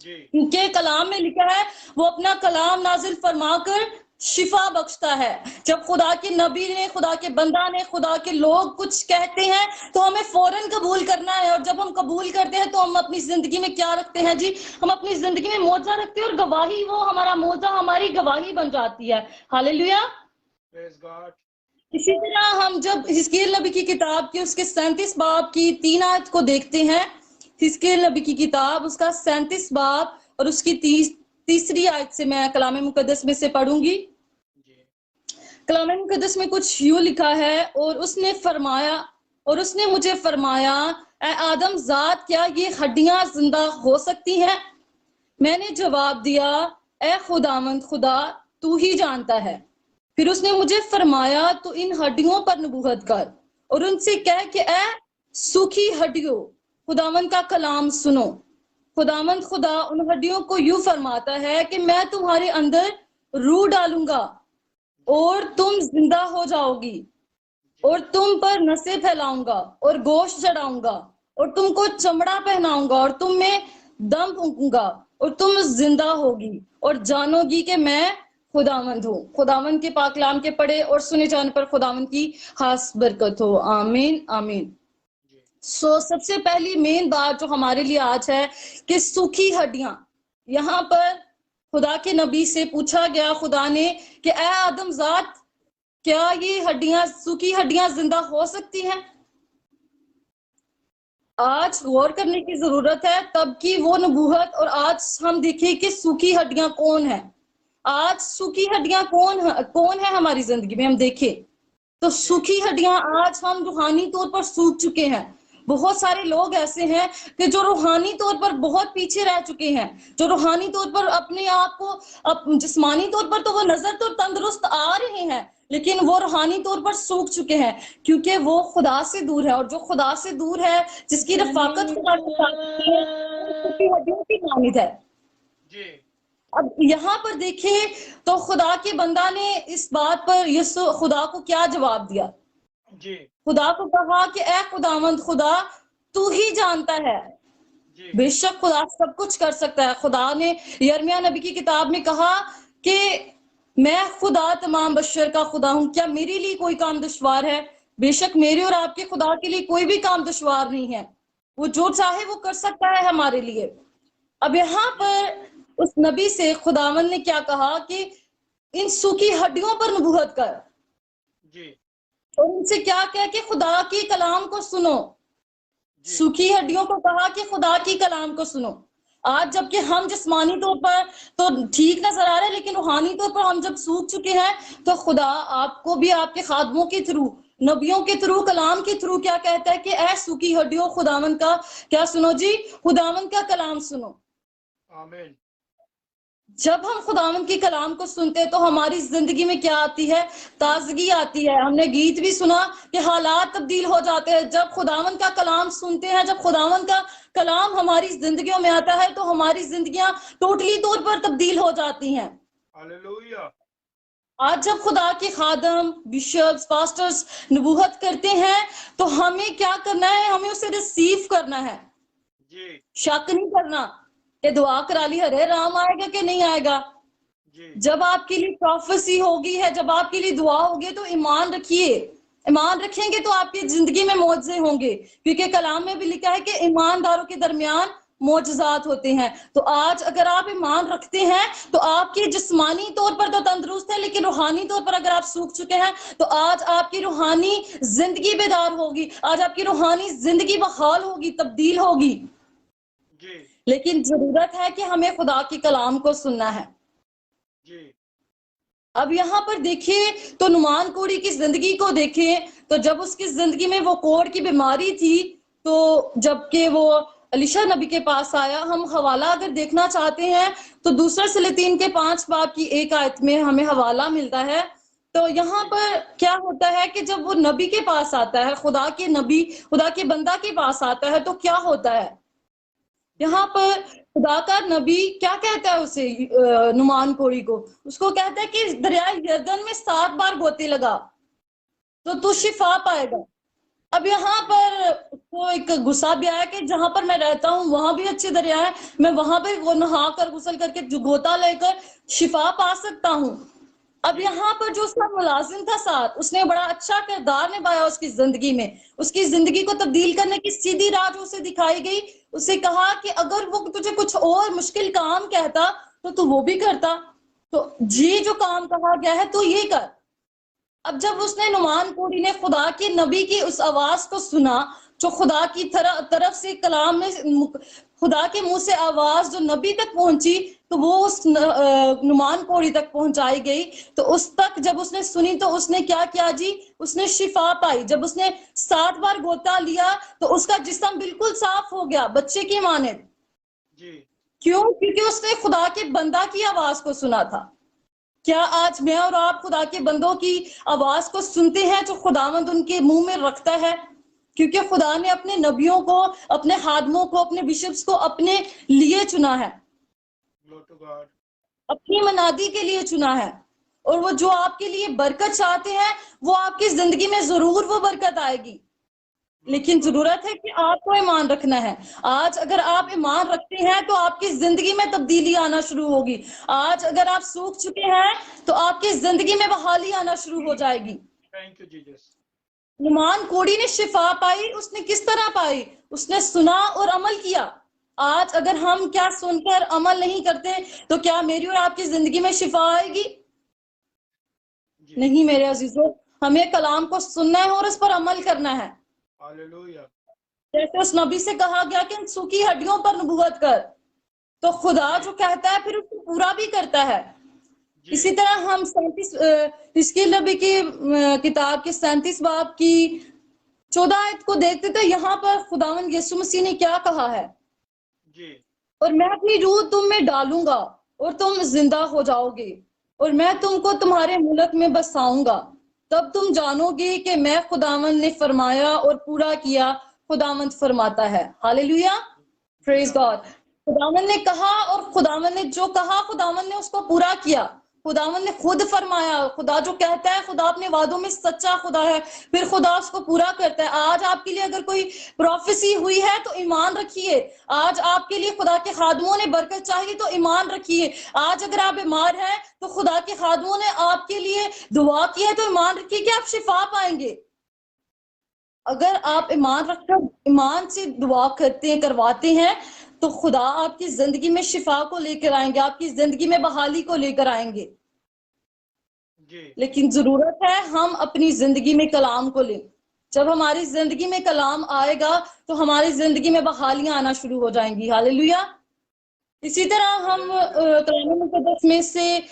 जी क्योंकि कलाम में लिखा है वो अपना कलाम नाजिल फरमाकर शिफा बख्शता है। जब खुदा के नबी ने, खुदा के बंदा ने, खुदा के लोग कुछ कहते हैं तो हमें फौरन कबूल करना है। और जब हम कबूल करते हैं तो हम अपनी जिंदगी में क्या रखते हैं जी? हम अपनी जिंदगी में मौजा रखते हैं और गवाही, वो हमारा मौजा हमारी गवाही बन जाती है। हालेलुया। Praise God. इसी तरह हम जब हिजकील नबी की किताब की उसके 37 बाब की 3 आयत को देखते हैं, हिजकील नबी की किताब उसका 37 बाब और उसकी तीसरी आयत से मैं कलाम मुकद्दस में से पढ़ूंगी। कलाम मुकद्दस में कुछ यूं लिखा है, और उसने मुझे फरमाया, ए आदम जात, क्या ये हड्डियां जिंदा हो सकती हैं? मैंने जवाब दिया, ए खुदावंद खुदा, तू ही जानता है। फिर उसने मुझे फरमाया, तो इन हड्डियों पर नबूवत कर और उनसे कह कि ए सूखी हड्डियों, खुदावंद का कलाम सुनो। खुदावंद खुदा उन हड्डियों को यूं फरमाता है कि मैं तुम्हारे अंदर रूह डालूंगा और तुम जिंदा हो जाओगी, और तुम पर नसें फैलाऊंगा और गोश्त चढ़ाऊंगा और तुमको चमड़ा पहनाऊंगा और तुम में दम फूंकूंगा और तुम जिंदा होगी और जानोगी कि मैं खुदावंद हूँ। खुदावंद के पाक कलाम के पढ़े और सुने जाने पर खुदावंद की खास बरकत हो। आमीन आमीन। सबसे पहली मेन बात जो हमारे लिए आज है कि सूखी हड्डियां। यहाँ पर खुदा के नबी से पूछा गया, खुदा ने, कि ए आदम जात, क्या ये हड्डियां, सूखी हड्डियां जिंदा हो सकती हैं? आज गौर करने की जरूरत है तब की वो नबूवत, और आज हम देखें कि सूखी हड्डियां कौन है। आज सूखी हड्डियां कौन है हमारी जिंदगी में? हम देखें तो सूखी हड्डियां आज हम रूहानी तौर पर सूख चुके हैं। बहुत सारे लोग ऐसे हैं कि जो रूहानी तौर पर बहुत पीछे रह चुके हैं, जो रूहानी तौर पर अपने आप को, जिस्मानी तौर पर तो वो नजर तो तंदुरुस्त आ रहे हैं, लेकिन वो रूहानी तौर पर सूख चुके हैं क्योंकि वो खुदा से दूर है। और जो खुदा से दूर है, जिसकी रफाकत खुदा के साथ होती है, वो सूखी हड्डियों की मानिद है। जी अब यहाँ पर देखें तो खुदा के बंदा ने इस बात पर यीशु खुदा को क्या जवाब दिया? जी खुदा को कहा कि ए खुदावंद खुदा, तू ही जानता है। जी बेशक खुदा सब कुछ कर सकता है। खुदा ने यिर्मयाह नबी की किताब में कहा कि मैं खुदा तमाम बशर का खुदा हूं, क्या मेरे लिए कोई काम दुश्वार है? बेशक मेरे और आपके खुदा के लिए कोई भी काम दुश्वार नहीं है। वो जो चाहे वो कर सकता है हमारे लिए। अब यहाँ पर उस नबी से खुदावंद ने क्या कहा कि इन सूखी हड्डियों पर नबूवत कर, जी और उनसे क्या कह कि खुदा की कलाम को सुनो। सूखी हड्डियों को कहा कि खुदा की कलाम को सुनो। आज जबकि हम जिस्मानी तौर पर तो ठीक नजर आ रहे हैं, लेकिन रूहानी तौर पर हम जब सूख चुके हैं, तो खुदा आपको भी आपके खादमों के थ्रू, नबियों के थ्रू, कलाम के थ्रू क्या कहता है कि ऐ सूखी हड्डियों, खुदावन का क्या सुनो जी? खुदावन का कलाम सुनो। आमीन। जब हम खुदावंद की कलाम को सुनते हैं तो हमारी जिंदगी में क्या आती है? ताजगी आती है। हमने गीत भी सुना कि हालात तब्दील हो जाते हैं जब खुदावंद का कलाम सुनते हैं। जब खुदावंद का कलाम हमारी जिंदगियों में आता है तो हमारी जिंदगियां टोटली तौर पर तब्दील हो जाती हैं। हालेलुया। आज जब खुदा के खादम, बिशप्स, पास्टर्स नबूवत करते हैं तो हमें क्या करना है? हमें उसे रिसीव करना है। जी शक नहीं करना कि दुआ करा ली, अरे राम आएगा कि नहीं आएगा। जी जब आपके लिए प्रोफेसी होगी है, जब आपके लिए दुआ होगी, तो ईमान रखिए। ईमान रखेंगे तो आपकी जिंदगी में मौजज़े होंगे, क्योंकि कलाम में भी लिखा है कि ईमानदारों के दरमियान मौजज़ात होते हैं। तो आज अगर आप ईमान रखते हैं तो आपकी जिस्मानी तौर पर तो तंदुरुस्त है, लेकिन रूहानी तौर पर अगर आप सूख चुके हैं तो आज आपकी रूहानी जिंदगी बेदार होगी। आज आपकी रूहानी जिंदगी बहाल होगी, तब्दील होगी। जी लेकिन जरूरत है कि हमें खुदा की कलाम को सुनना है। जी अब यहाँ पर देखिए तो नुमान कोड़ी की जिंदगी को देखें तो जब उसकी जिंदगी में वो कोढ़ की बीमारी थी, तो जबकि वो अलीशा नबी के पास आया। हम हवाला अगर देखना चाहते हैं तो दूसरा सलेतीन के 5 बाब की 1 आयत में हमें हवाला मिलता है। तो यहाँ पर क्या होता है कि जब वो नबी के पास आता है, खुदा के नबी, खुदा के बंदा के पास आता है, तो क्या होता है यहाँ पर? खुदा का नबी क्या कहता है उसे, नुमान कोड़ी को? उसको कहता है कि दरिया यरदन में 7 बार गोते लगा तो तू शिफा पाएगा। अब यहाँ पर उसको एक गुस्सा भी आया कि जहां पर मैं रहता हूँ वहां भी अच्छे दरिया है, मैं वहां पर वो नहा कर गुसल करके जो गोता लेकर शिफा पा सकता हूँ। अब यहाँ पर जो उसका मुलाजिम था साथ, उसने बड़ा अच्छा किरदार निभाया उसकी जिंदगी में। उसकी जिंदगी को तब्दील करने की सीधी राह जो उसे दिखाई गई। उसे कहा कि अगर वो तुझे कुछ और मुश्किल काम कहता तो तू वो भी करता, तो ये जो काम कहा गया है तो ये कर। अब जब उसने नुमान कोड़ी ने खुदा के नबी की उस आवाज को सुना जो खुदा की तरफ से कलाम में खुदा के मुंह से आवाज जो नबी तक पहुंची, तो वो उस नुमान कोड़ी तक पहुंचाई गई। तो उस तक जब उसने सुनी तो उसने क्या किया जी? उसने शिफा पाई। जब उसने 7 बार गोता लिया तो उसका जिस्म बिल्कुल साफ हो गया, बच्चे की मानिंद। क्यों? क्योंकि उसने खुदा के बंदा की आवाज को सुना था। क्या आज मैं और आप खुदा के बंदों की आवाज को सुनते हैं जो खुदावंद उनके मुंह में रखता है? क्योंकि खुदा ने अपने नबियों को, अपने हादमों को, अपने बिशप्स को अपने लिए चुना है, अपनी मनादी के लिए चुना है। और वो जो आपके लिए बरकत चाहते हैं वो आपकी जिंदगी में जरूर वो बरकत आएगी, लेकिन जरूरत है कि आपको ईमान रखना है। आज अगर आप ईमान रखते हैं तो आपकी जिंदगी में तब्दीली आना शुरू होगी। आज अगर आप सूख चुके हैं तो आपकी जिंदगी में बहाली आना शुरू हो जाएगी। Thank you Jesus. नुमान कोड़ी ने शिफा पाई। उसने किस तरह पाई? उसने सुना और अमल किया। आज अगर हम क्या सुनकर अमल नहीं करते तो क्या मेरी और आपकी जिंदगी में शिफा आएगी? नहीं मेरे अजीजों, हमें कलाम को सुनना है और उस पर अमल करना है। हालेलुया। जैसे उस नबी से कहा गया कि सूखी हड्डियों पर नबूवत कर, तो खुदा जो कहता है फिर उसको पूरा भी करता है। इसी तरह हम 37 हिजकील नबी की किताब के 37 बाब की 14 आयत को देखते तो यहाँ पर खुदावंद यीशु मसीह ने क्या कहा है? और मैं अपनी रूह तुम में डालूंगा और तुम जिंदा हो जाओगे और मैं तुमको तुम्हारे मुल्क में बसाऊंगा। तब तुम जानोगे कि मैं खुदावंद ने फरमाया और पूरा किया, खुदावंद फरमाता है। Hallelujah, praise God. खुदावंद ने कहा और खुदावंद ने जो कहा खुदावंद ने उसको पूरा किया। खुदावंद ने खुद फरमाया। खुदा जो कहता है, खुदा अपने वादों में सच्चा खुदा है, फिर खुदा उसको पूरा करता है। आज आपके लिए अगर कोई प्रोफेसी हुई है तो ईमान रखिए। आज आपके लिए खुदा के खादमों ने बरकत चाहिए तो ईमान रखिए। आज अगर आप बीमार हैं तो खुदा के खादमों ने आपके लिए दुआ की है तो ईमान रखिए कि आप शिफा पाएंगे। अगर आप ईमान रखकर ईमान से दुआ करते हैं, करवाते हैं, तो खुदा आपकी जिंदगी में शिफा को लेकर आएंगे, आपकी जिंदगी में बहाली को लेकर आएंगे। लेकिन जरूरत है हम अपनी जिंदगी में कलाम को लें। जब हमारी जिंदगी में कलाम आएगा तो हमारी जिंदगी में बहालियां आना शुरू हो जाएंगी। हालेलुया। इसी तरह हम कलाम मुकद्दस में से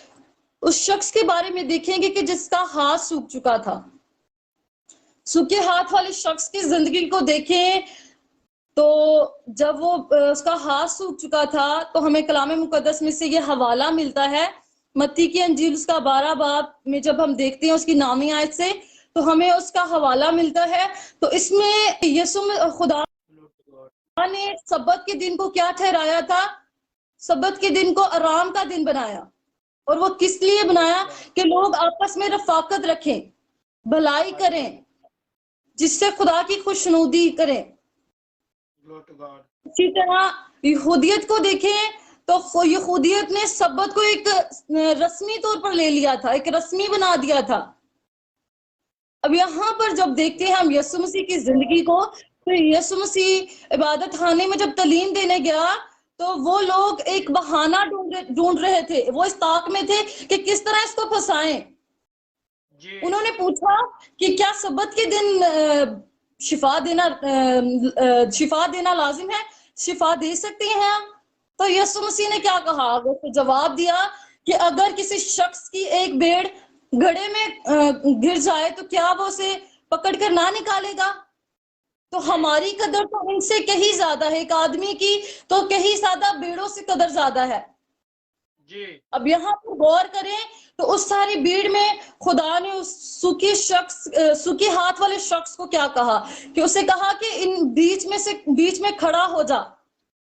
उस शख्स के बारे में देखेंगे कि जिसका हाथ सूख चुका था। सूखे हाथ वाले शख्स की जिंदगी को देखें तो जब वो उसका हाथ सूख चुका था तो हमें कलाम मुकद्दस में से ये हवाला मिलता है। मत्ती की अंजील उसका 12 बाब में जब हम देखते हैं उसकी नामी आयत से तो हमें उसका हवाला मिलता है। तो इसमें यीशु खुदा ने सब्बत के दिन को क्या ठहराया था? सब्बत के दिन को आराम का दिन बनाया। और वो किस लिए बनाया? कि लोग आपस में रफाकत रखें, भलाई करें, जिससे खुदा की खुशनुदी करें। इसी तरह यहूदियत को देखें तो यहूदियत ने सब्बत को एक रस्मी तौर पर ले लिया था, एक रस्मी बना दिया था। अब यहाँ पर जब देखते हैं हम यीशु मसीह की जिंदगी को, तो यीशु मसीह इबादत खाने में जब तालीम देने गया तो वो लोग एक बहाना ढूंढ रहे थे। वो इस ताक में थे कि किस तरह इसको फंसाएं। उन्होंने पूछा कि क्या सब्बत के दिन शिफा देना लाजिम है? शिफा दे सकते हैं हम? तो यीशु मसीह ने क्या कहा? वो जवाब दिया कि अगर किसी शख्स की एक भेड़ घड़े में गिर जाए तो क्या वो उसे पकड़ कर ना निकालेगा? तो हमारी कदर तो इनसे कहीं ज्यादा है, एक आदमी की तो कहीं ज्यादा भीड़ों से कदर ज्यादा है। जी अब यहाँ पर गौर करें तो उस सारी भीड़ में खुदा ने उस सूखे हाथ वाले शख्स को क्या कहा, कि उसे कहा कि इन बीच में खड़ा हो जा।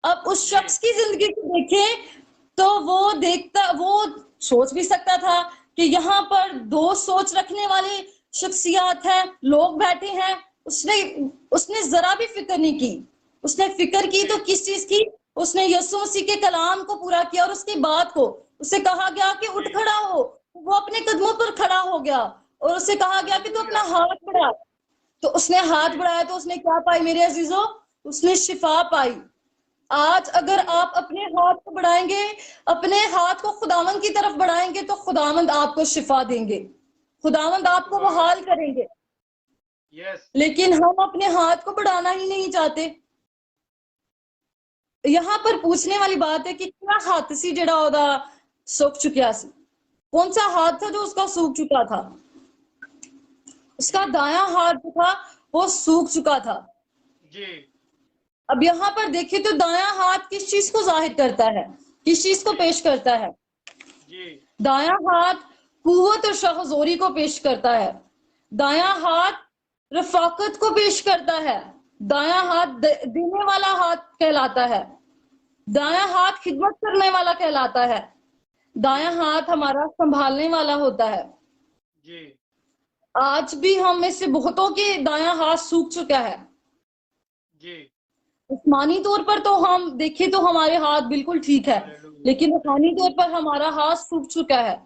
अब उस शख्स की जिंदगी को देखें तो वो सोच भी सकता था कि यहाँ पर दो सोच रखने वाले शख्सियात हैं, लोग बैठे हैं। उसने जरा भी फिक्र नहीं की। उसने फिक्र की तो किस चीज की? उसने यीशु मसीह के कलाम को पूरा किया और उसकी बात को। उसे कहा गया कि उठ खड़ा हो, वो अपने कदमों पर खड़ा हो गया और उसे कहा गया कि तू अपना हाथ बढ़ा। तो उसने हाथ बढ़ाया तो उसने क्या पाई मेरे अजीजों? उसने शिफा पाई। आज अगर आप अपने हाथ को बढ़ाएंगे, अपने हाथ को खुदावंद की तरफ बढ़ाएंगे तो खुदावंद आपको शिफा देंगे, खुदावंद आपको बहाल करेंगे। यस लेकिन हम अपने हाथ को बढ़ाना ही नहीं चाहते। यहाँ पर पूछने वाली बात है कि क्या हाथ सी जड़ा ओदा सूख चुका सी? कौन सा हाथ था जो उसका सूख चुका था? उसका दायां हाथ जो था वो सूख चुका था। जी अब यहाँ पर देखिए तो दायां हाथ किस चीज को जाहिर करता है, किस चीज को पेश करता है? जी दायां हाथ कुव्वत और शाहजोरी को पेश करता है। दायां हाथ रफाकत को पेश करता है। दायां हाथ देने वाला हाथ कहलाता है। दायां हाथ खिदमत करने वाला कहलाता है। दायां हाथ हमारा संभालने वाला होता है। जी आज भी हम में से बहुतों के दायां हाथ सूख चुका है। जी जिस्मानी तौर पर तो हम देखें तो हमारे हाथ बिल्कुल ठीक है, लेकिन रूहानी तौर पर हमारा हाथ सूख चुका है।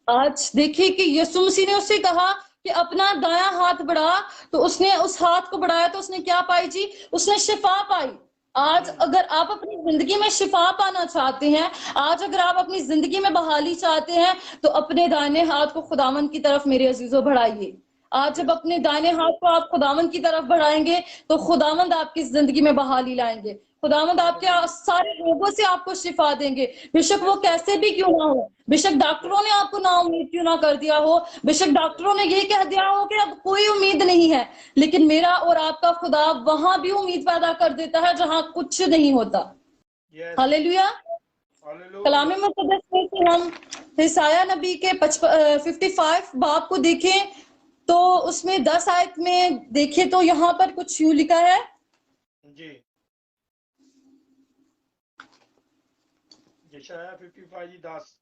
आज देखिए कि यीशु मसीह ने उससे कहा कि अपना दायां हाथ बढ़ा, तो उसने उस हाथ को बढ़ाया तो उसने क्या पाई जी? उसने शिफा पाई। आज अगर आप अपनी जिंदगी में शिफा पाना चाहते हैं, आज अगर आप अपनी जिंदगी में बहाली चाहते हैं, तो अपने दाहिने हाथ को खुदावन की तरफ मेरे अजीजों बढ़ाइए। आज जब अपने दाहिने हाथ को आप खुदावंद की तरफ बढ़ाएंगे तो खुदावंद आपकी जिंदगी में बहाली लाएंगे। खुदावंद आपके सारे रोगों से आपको शिफा देंगे, बेशक वो कैसे भी क्यों ना हो। बेशक डॉक्टरों ने आपको ना उम्मीद क्यों ना कर दिया हो, बेशक डॉक्टरों ने ये कह दिया हो कि अब कोई उम्मीद नहीं है, लेकिन मेरा और आपका खुदा वहां भी उम्मीद पैदा कर देता है जहां कुछ नहीं होता। Yes hallelujah. कलाम मुकद्दस में से हम यशायाह नबी के 55 बाब को देखें तो उसमें 10 आयत में देखें तो यहाँ पर कुछ यूं लिखा है। जी यशायाह 55 जी 10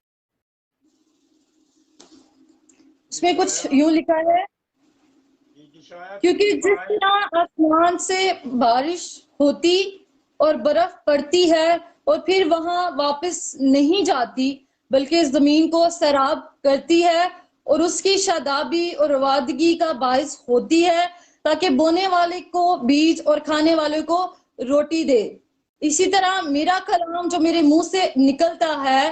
उसमें कुछ यूं लिखा है, क्योंकि जिस तरह आसमान से बारिश होती और बर्फ पड़ती है और फिर वहां वापस नहीं जाती, बल्कि जमीन को सैराब करती है और उसकी शादाबी और रवादगी का बायस होती है, ताकि बोने वाले को बीज और खाने वाले को रोटी दे, इसी तरह मेरा कलाम जो मेरे मुंह से निकलता है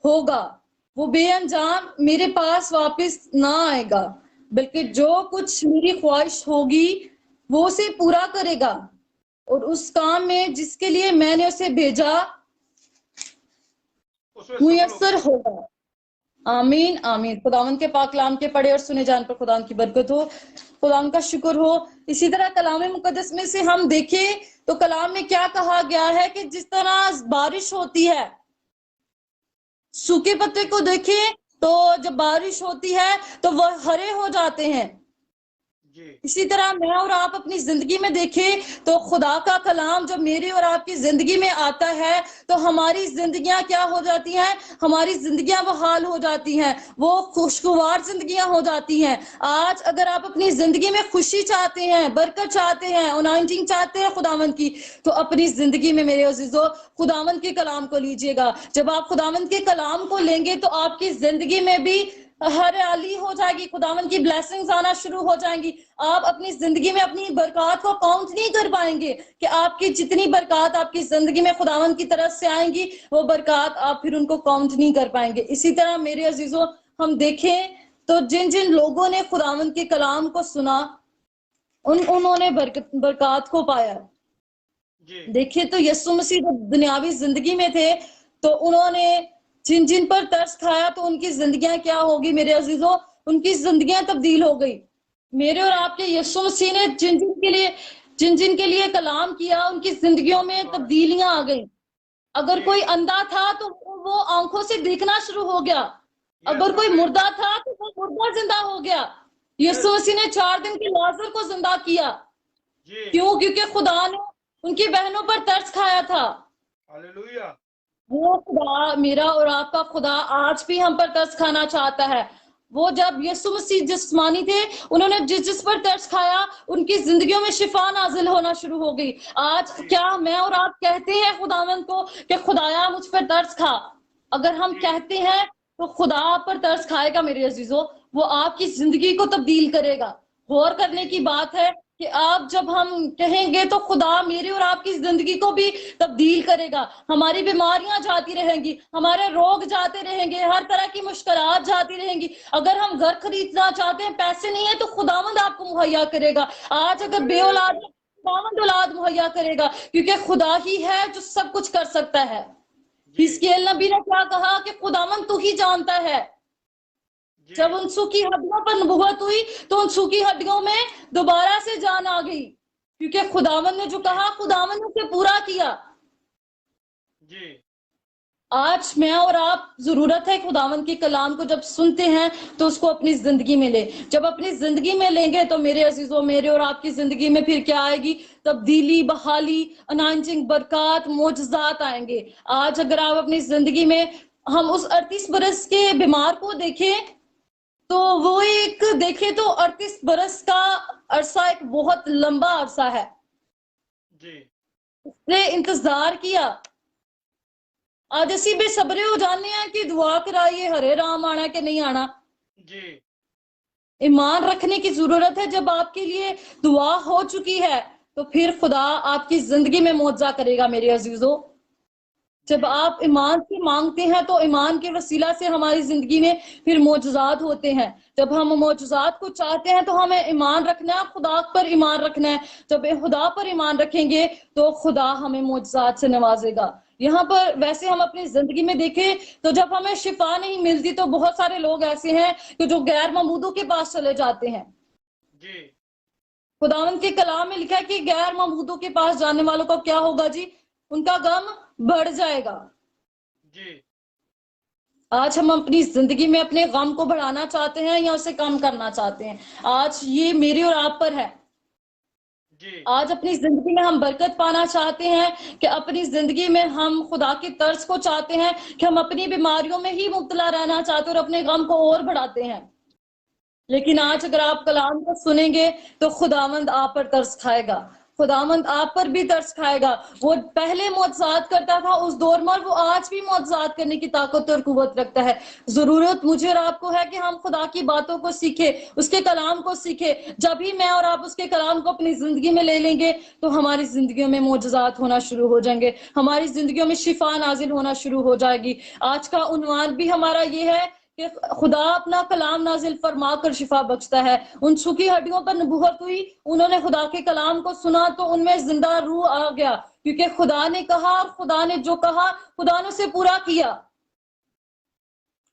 होगा, वो बेअंजाम मेरे पास वापस ना आएगा, बल्कि जो कुछ मेरी ख्वाहिश होगी वो उसे पूरा करेगा और उस काम में जिसके लिए मैंने उसे भेजा मुयस्सर होगा। आमीन आमीन। खुदावन के पाक कलाम के पढ़े और सुने जान पर खुदा की बरकत हो, खुदावन का शुक्र हो। इसी तरह कलाम मुकद्दस में से हम देखें तो कलाम में क्या कहा गया है कि जिस तरह बारिश होती है, सूखे पत्ते को देखें तो जब बारिश होती है तो वह हरे हो जाते हैं। इसी तरह मैं और आप अपनी जिंदगी में देखें तो खुदा का कलाम जब मेरे और आपकी जिंदगी में आता है तो हमारी जिंदगियां क्या हो जाती हैं? हमारी जिंदगियां बहाल हो जाती हैं, वो खुशगवार जिंदगियां हो जाती हैं। आज अगर आप अपनी जिंदगी में खुशी चाहते हैं, बरकत चाहते हैं, अनाउंसिंग चाहते हैं खुदावंद की, तो अपनी जिंदगी में मेरे अजीजों खुदावंद के कलाम को लीजिएगा। जब आप खुदावंद के कलाम को लेंगे तो आपकी जिंदगी में भी हरियाली हो जाएगी, खुदावन की ब्लेसिंग्स आना शुरू हो जाएंगी। आप अपनी जिंदगी में अपनी बरकत को काउंट नहीं कर पाएंगे कि आपकी जितनी बरकत आपकी जिंदगी में खुदावन की तरफ से आएंगी, वो बरकत आप फिर उनको काउंट नहीं कर पाएंगे। इसी तरह मेरे अजीजों हम देखें तो जिन जिन लोगों ने खुदावन के कलाम को सुना उन्होंने बरकत को पाया। देखिए तो यीशु मसीह जब दुनियावी जिंदगी में थे तो उन्होंने जिन जिन पर तरस खाया तो उनकी जिंदगियां क्या होगी मेरे अजीजों? उनकी जिंदगियां तब्दील हो गई। मेरे और आपके यीशु मसीह ने जिन जिन के लिए कलाम किया, उनकी जिंदगियों में तब्दीलियां आ गई। अगर कोई अंधा था तो वो आंखों से देखना शुरू हो गया। अगर कोई मुर्दा था तो वो मुर्दा जिंदा हो गया। यीशु मसीह ने 4 दिन के लाजर को जिंदा किया। जी क्यों? क्योंकि खुदा ने उनकी बहनों पर तरस खाया था। हालेलुया। वो खुदा, मेरा और आपका खुदा, आज भी हम पर तरस खाना चाहता है। वो जब यीशु मसीह जिस्मानी थे, उन्होंने जिस पर तरस खाया, उनकी जिंदगियों में शिफा नाजिल होना शुरू हो गई। आज क्या मैं और आप कहते हैं खुदावंद को कि खुदाया मुझ पर तरस खा? अगर हम कहते हैं तो खुदा आप पर तरस खाएगा मेरे अजीजों। वो आपकी जिंदगी को तब्दील करेगा। गौर करने की बात है कि आप जब हम कहेंगे तो खुदा मेरी और आपकी जिंदगी को भी तब्दील करेगा। हमारी बीमारियां जाती रहेंगी, हमारे रोग जाते रहेंगे, हर तरह की मुश्किलात जाती रहेंगी। अगर हम घर खरीदना चाहते हैं, पैसे नहीं है, तो खुदावंद आपको मुहैया करेगा। आज अगर बे औलाद है, खुदावंद औलाद मुहैया करेगा, क्योंकि खुदा ही है जो सब कुछ कर सकता है। हिजकीएल नबी ने क्या कहा कि खुदावंद तू ही जानता है। जब उन सूखी हड्डियों पर नबूवत हुई तो उन सूखी हड्डियों में दोबारा से जान आ गई, क्योंकि खुदावंद ने जो कहा, खुदावंद ने उसे पूरा किया। जी आज मैं और आप, जरूरत है खुदावंद के कलाम को जब सुनते हैं तो उसको अपनी जिंदगी में ले। जब अपनी जिंदगी में लेंगे तो मेरे अजीजों, मेरे और आपकी जिंदगी में फिर क्या आएगी? तब्दीली, बहाली, अनाउंसिंग, बरकत, मोजज़ात आएंगे। आज अगर आप अपनी जिंदगी में, हम उस 38 बरस के बीमार को देखें तो वो एक देखे तो 38 बरस का अरसा एक बहुत लंबा अरसा है। जी उसने इंतजार किया। आज असी बेसब्रे हो जाने हैं कि दुआ कराइए हरे राम आना कि नहीं आना। जी ईमान रखने की जरूरत है। जब आपके लिए दुआ हो चुकी है तो फिर खुदा आपकी जिंदगी में मुआवजा करेगा मेरे अजीजों। जब आप ईमान से मांगते हैं तो ईमान के वसीला से हमारी जिंदगी में फिर मोजज़ात होते हैं। जब हम मोजज़ात को चाहते हैं तो हमें ईमान रखना है, खुदा पर ईमान रखना है। जब खुदा पर ईमान रखेंगे तो खुदा हमें मोजज़ात से नवाजेगा। यहाँ पर वैसे हम अपनी जिंदगी में देखें तो जब हमें शिफा नहीं मिलती तो बहुत सारे लोग ऐसे हैं कि जो गैर ममूदों के पास चले जाते हैं। जी खुदावंद के कलाम में लिखा है कि गैर ममूदों के पास जाने वालों का क्या होगा जी? उनका गम बढ़ जाएगा। जी आज हम अपनी जिंदगी में अपने गम को बढ़ाना चाहते हैं या उसे कम करना चाहते हैं? आज ये मेरे और आप पर है। जी आज अपनी जिंदगी में हम बरकत पाना चाहते हैं कि अपनी जिंदगी में हम खुदा की तर्ज को चाहते हैं कि हम अपनी बीमारियों में ही मुब्तला रहना चाहते हैं और अपने गम को और बढ़ाते हैं। लेकिन आज अगर आप कलाम को सुनेंगे तो खुदावंद आप पर तरस खाएगा। खुदावंद आप पर भी तरस खाएगा। वो पहले मौजज़ात करता था उस दौर में, वो आज भी मौजज़ात करने की ताकत और कुव्वत रखता है। जरूरत मुझे और आपको है कि हम खुदा की बातों को सीखे, उसके कलाम को सीखे। जब भी मैं और आप उसके कलाम को अपनी जिंदगी में ले लेंगे तो हमारी जिंदगियों में मौजज़ात होना शुरू हो जाएंगे, हमारी जिंदगियों में शिफा नाजिल होना शुरू हो जाएगी। आज का उन्वान भी हमारा ये है कि खुदा अपना कलाम नाजिल फरमा कर शिफा बख्शता है। उन सूखी हड्डियों पर नबूवत हुई, उन्होंने खुदा के कलाम को सुना तो उनमें जिंदा रूह आ गया, क्योंकि खुदा ने कहा और खुदा ने जो कहा खुदा ने उसे पूरा किया।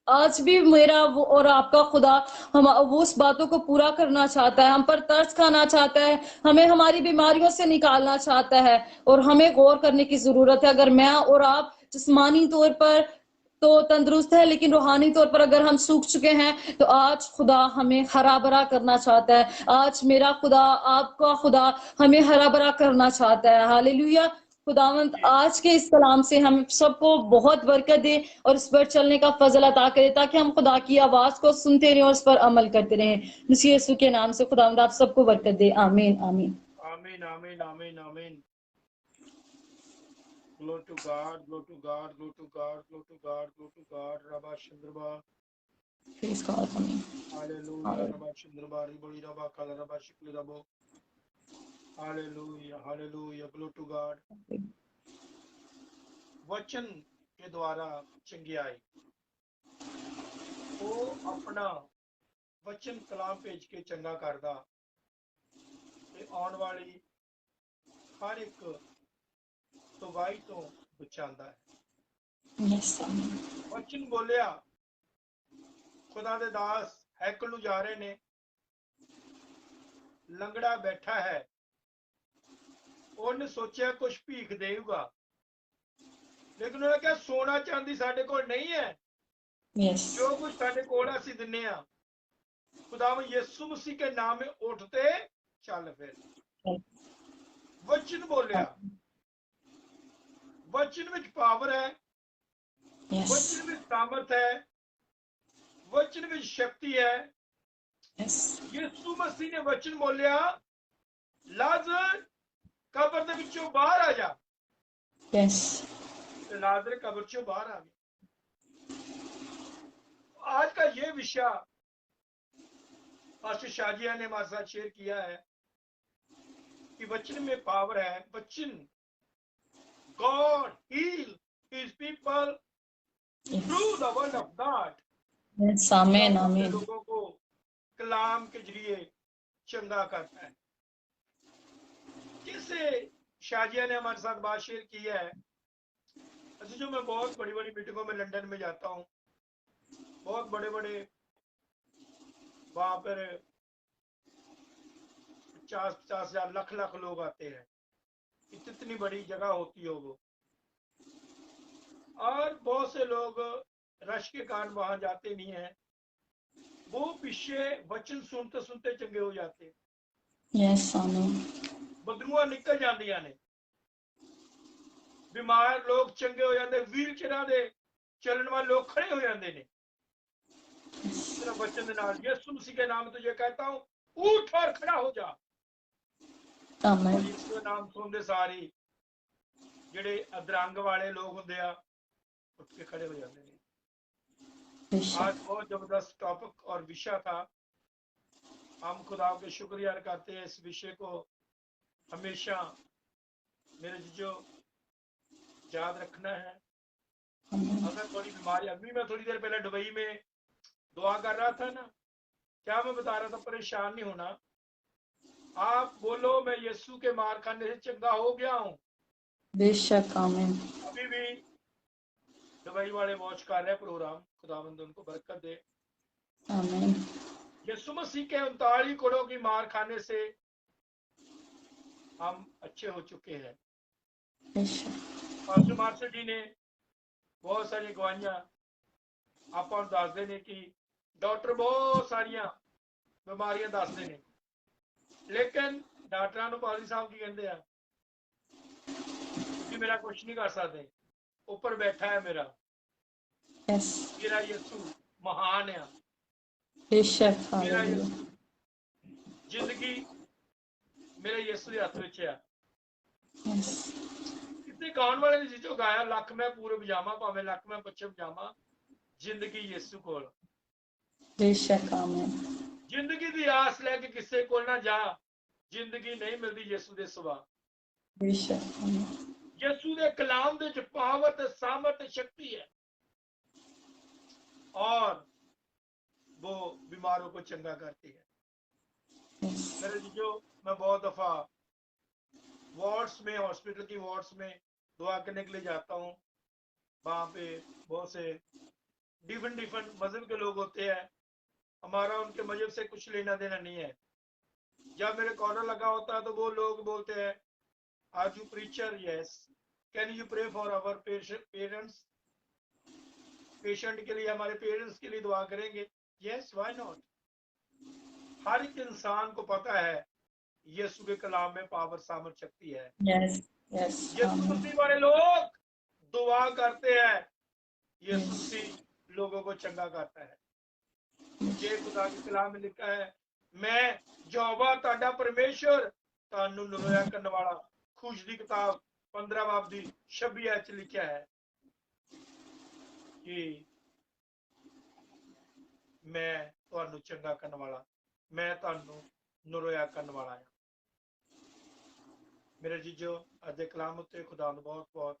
आज भी मेरा वो और आपका खुदा हम वो उस बातों को पूरा करना चाहता है, हम पर तरस खाना चाहता है, हमें हमारी बीमारियों से निकालना चाहता है। और हमें गौर करने की जरूरत है। अगर मैं और आप जिस्मानी तौर पर तो तंदुरुस्त है, लेकिन रूहानी तौर पर अगर हम सूख चुके हैं तो आज खुदा हमें हरा भरा करना चाहता है। आज मेरा खुदा, आपका खुदा हमें हरा भरा करना चाहता है। हालेलुया। खुदावंत आज के इस कलाम से हम सबको बहुत बरकत दे और इस पर चलने का फजल अता करे, ताकि हम खुदा की आवाज को सुनते रहें और उस पर अमल करते रहें। मसीह यीशु के नाम से खुदावंत आप सबको बरकत दे। आमीन आमीन आमीन आमीन आमीन आमीन। Glory to God, glory to God, glory to God, glory to God, glory to God. Rabba Shandraba. Praise God. आमीन। Hallelujah. Rabba Shandraba. Riboli Rabba Kala Rabba Shikli Rabo. Hallelujah. Hallelujah. Glory to God. वचन के द्वारा चंगियाई, वो अपना वचन कलाम भेज के चंगा करदा ते आउण वाली हर एक तबाही तो बचांदा है। Yes, आमीन। वचन बोलिया, खुदा दे दास हैकल नूं जा रहे ने, लंगड़ा बैठा है, ਉਹਨੇ ਸੋਚਿਆ ਕੁਝ ਭੀਖ ਦੇਊਗਾ, ਲੇਕਿਨ ਉਹਨੇ ਕਿਹਾ ਸੋਨਾ ਚਾਂਦੀ ਸਾਡੇ ਕੋਲ ਨਹੀਂ ਹੈ, Yes. जो कुछ ਸਾਡੇ ਕੋਲ ਹੈ ਅਸੀਂ ਦਿੰਨੇ ਆ। खुदावन यीशु मसीह के नाम में उठते चल फिर। वचन बोलिया, वचन में पावर है, Yes. वचन में सामर्थ है, वचन में शक्ति है। Yes. यीशु मसीह ने वचन बोलिया, लाजर कब्र दे विचों बाहर आ जा, Yes. तो लाजर कब्र चों बाहर आ गया। आज का ये विषय पास्टर शाजिया ने हमारे साथ शेयर किया है कि वचन में पावर है। वचन, God heal his people through the word of God. Yes. Amen. Amen. लोगों को कलाम के जरिए चंगा करता है। जैसे शाजिया ने हमारे साथ बात शेयर की है, अच्छा जो मैं बहुत बड़ी बड़ी मीटिंगों में लंदन में जाता हूँ, बहुत बड़े बड़े वहां पर 50,000 लाख लोग आते हैं, इतनी बड़ी जगह होती है वो, और बहुत से लोग रश के कारण वहां जाते नहीं है, वो पीछे वचन सुनते सुनते चंगे हो जाते हैं। Yes. Amen. बदबूआं निकल जांदियां ने, बीमार लोग चंगे हो जाते, व्हील चेयरां दे चलन वाले लोग खड़े हो जाते ने सिर्फ वचन दे नाल। यीशु मसीह के नाम तुझे कहता हूं, उठ और खड़ा हो जा। Amen. और यीशु का नाम सुनते सारी जेडे अधरंग वाले लोग होंदे आ, उठ के खड़े हो जाते हैं। Bishop. आज बहुत जबरदस्त टॉपिक और विषय था। हम खुदा के शुक्रिया करते हैं, इस विषय को हमेशा मेरे जो याद रखना है। Amen. अगर थोड़ी बीमारी, अभी मैं थोड़ी देर पहले दुबई में दुआ कर रहा था ना, क्या मैं बता रहा था, परेशान नहीं होना। आप बोलो मैं यीशु के मार खाने से चंगा हो गया हूँ। Bishop. Amen. अभी भी दुबई वाले वॉच कर रहे प्रोग्राम, खुदावंद उनको बरकत दे। Amen. यीशु मसीह के 39 कोड़ों की मार खाने से हम अच्छे हो चुके हैं। Bishop. पास्टर मार्शल ने बहुत सारी गवाहियां आप दसते ने कि डॉक्टर बहुत सारिया बीमारियां दसते ने, लेकिन डॉक्टर पाली साहब की कहते हैं, तुसीं मेरा कुछ नहीं कर सकते, ऊपर बैठा है मेरा Yes. मेरा यीशु महान है। Bishop. मेरा Hallelujah. यीशु, जिंदगी मेरे यीशु के हथ विच है। Yes. किसी गाने वाले ने जिसो गाया, लख मैं पूरब जावां भावें लख मैं पश्चिम जावां, जिंदगी यीशु कोल। Bishop. Amen. जिंदगी दी आस लैके किसी कोल ना जा, जिंदगी नहीं मिलती यीशु दे सिवा। Bishop. Amen. यीशु दे कलाम दे विच पावर ते सामर्थ ते शक्ति है, और वो बीमारों को चंगा करती है। Yes. मेरे जो मैं बहुत दफा वार्ड्स में, हॉस्पिटल की वार्ड्स में दुआ करने के लिए जाता हूँ। वहां पे बहुत से डिफरेंट मजहब के लोग होते हैं, हमारा उनके मजहब से कुछ लेना देना नहीं है। जब मेरे कॉर्नर लगा होता है तो वो लोग बोलते हैं, are you preacher? Yes. Can you pray for our parents? Patient के लिए, हमारे पेरेंट्स के लिए दुआ करेंगे? Yes, why not. हर एक इंसान को पता है यीशु के कलाम में पावर सामर्थ शक्ति है। Yes. Yes. यीशु Amen. मसीह वाले लोग दुआ करते हैं, यीशु Yes. मसीह लोगों को चंगा करता है। ये खुदा के कलाम में लिखा है, मैं यहोवा तुहाडा परमेश्वर तुहानू नरोया करने वाला। खुश दी किताब 15 बाब दी 26 आयत च लिखा है कि मैं तुहानू चंगा करने वाला, मैं तुहानू नरोया करने वाला है। मेरे जीजो, अज दे कलाम उत्ते खुदा नू बहुत बहुत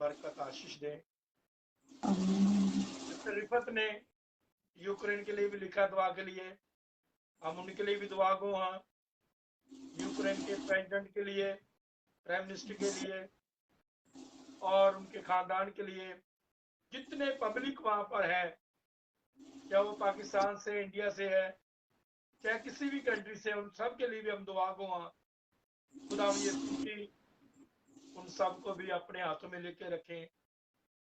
बरकत आशीष दे। Amen. सिस्टर रिफत ने यूक्रेन के लिए भी लिखा दुआ के लिए, हम उनके लिए भी दुआ गो। हाँ, यूक्रेन के प्रेसिडेंट के लिए, प्राइम मिनिस्टर के लिए और उनके खानदान के लिए, जितने पब्लिक वहां पर है, क्या वो पाकिस्तान से, इंडिया से है, चाहे किसी भी कंट्री से, उन सब के लिए भी हम दुआ को खुदा यीशु की उन सब को भी अपने हाथों में लेके रखें,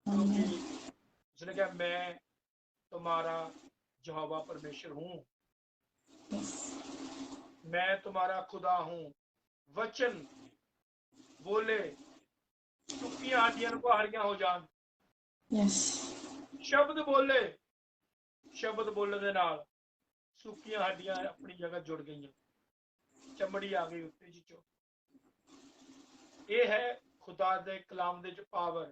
क्योंकि उसने कहा मैं तुम्हारा यहोवा परमेश्वर हूँ, मैं तुम्हारा खुदा हूँ। वचन बोले सुखियां हड्डियां को हरियां हो जान। शब्द बोले, शब्द बोलने दे नाल सुखियां हड्डियां अपनी जगह जुड़ गई, चमड़ी आ गई उत्ते चो। ये है खुदा दे कलाम दे पावर।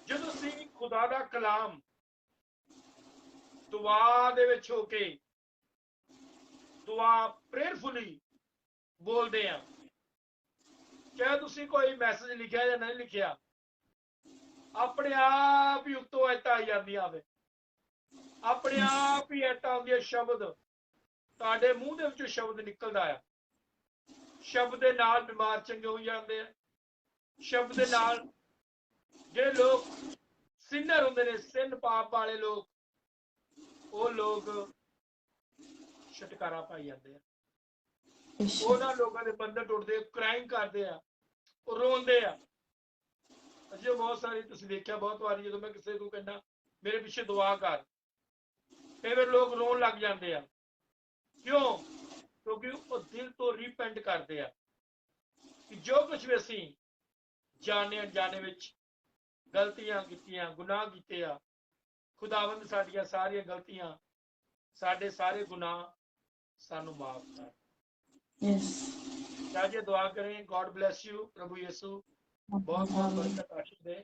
ਜਦੋਂ ਅਸੀਂ खुदा दा कलाम दुआ दे विच होके दुआ प्रेयरफुली बोलते हैं, चाहे तुसी कोई मैसेज लिखिया या नहीं लिखिया, अपने आप ही उत्तों ऐता आई जांदियां वे, अपने आप ही ऐता आउंदियां। शब्द तुहाडे मूंह दे विचों शब्द निकलदा है, शब्द दे नाल बीमार चंगे हो जाते हैं। शब्द दे नाल जे लोग सिनर होंदे ने, सिन पाप वाले लोग, वो लोग छुटकारा पाई जाते हैं। ਉਹਨਾਂ ਲੋਕਾਂ ਦੇ ਬੰਧਨ ਟੁੱਟਦੇ, ਕ੍ਰਾਈਮ ਕਰਦੇ ਆ, ਉਹ ਰੋਂਦੇ ਆ। ਅਜੇ ਬਹੁਤ ਸਾਰੀ ਤੁਸੀਂ ਦੇਖਿਆ, ਬਹੁਤ ਵਾਰੀ ਜਦੋਂ ਮੈਂ ਕਿਸੇ ਨੂੰ ਕਹਿੰਦਾ ਮੇਰੇ ਪਿੱਛੇ ਦੁਆ ਕਰ, ਕਈ ਵਾਰ ਲੋਕ ਰੋਣ ਲੱਗ ਜਾਂਦੇ ਆ। ਕਿਉਂ? ਕਿਉਂਕਿ ਉਹ ਦਿਲ ਤੋਂ ਰਿਪੈਂਟ ਕਰਦੇ ਆ ਕਿ ਜੋ ਕੁਝ ਵੀ ਅਸੀਂ ਜਾਣੇ ਅਣਜਾਣੇ ਵਿੱਚ ਗਲਤੀਆਂ ਕੀਤੀਆਂ, ਗੁਨਾਹ ਕੀਤੇ ਆ, ਖੁਦਾਵੰਦ ਸਾਡੀਆਂ ਸਾਰੀਆਂ ਗਲਤੀਆਂ, ਸਾਡੇ ਸਾਰੇ ਗੁਨਾਹ ਸਾਨੂੰ ਮਾਫ ਕਰ। चाहे दुआ करें। God bless you. प्रभु यीशु बहुत बहुत बरकत आशीष दे।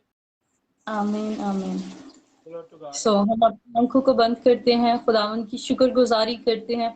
आमीन आमीन। हम अपनी आंखों को बंद करते हैं, खुदावंद की शुक्रगुजारी करते हैं,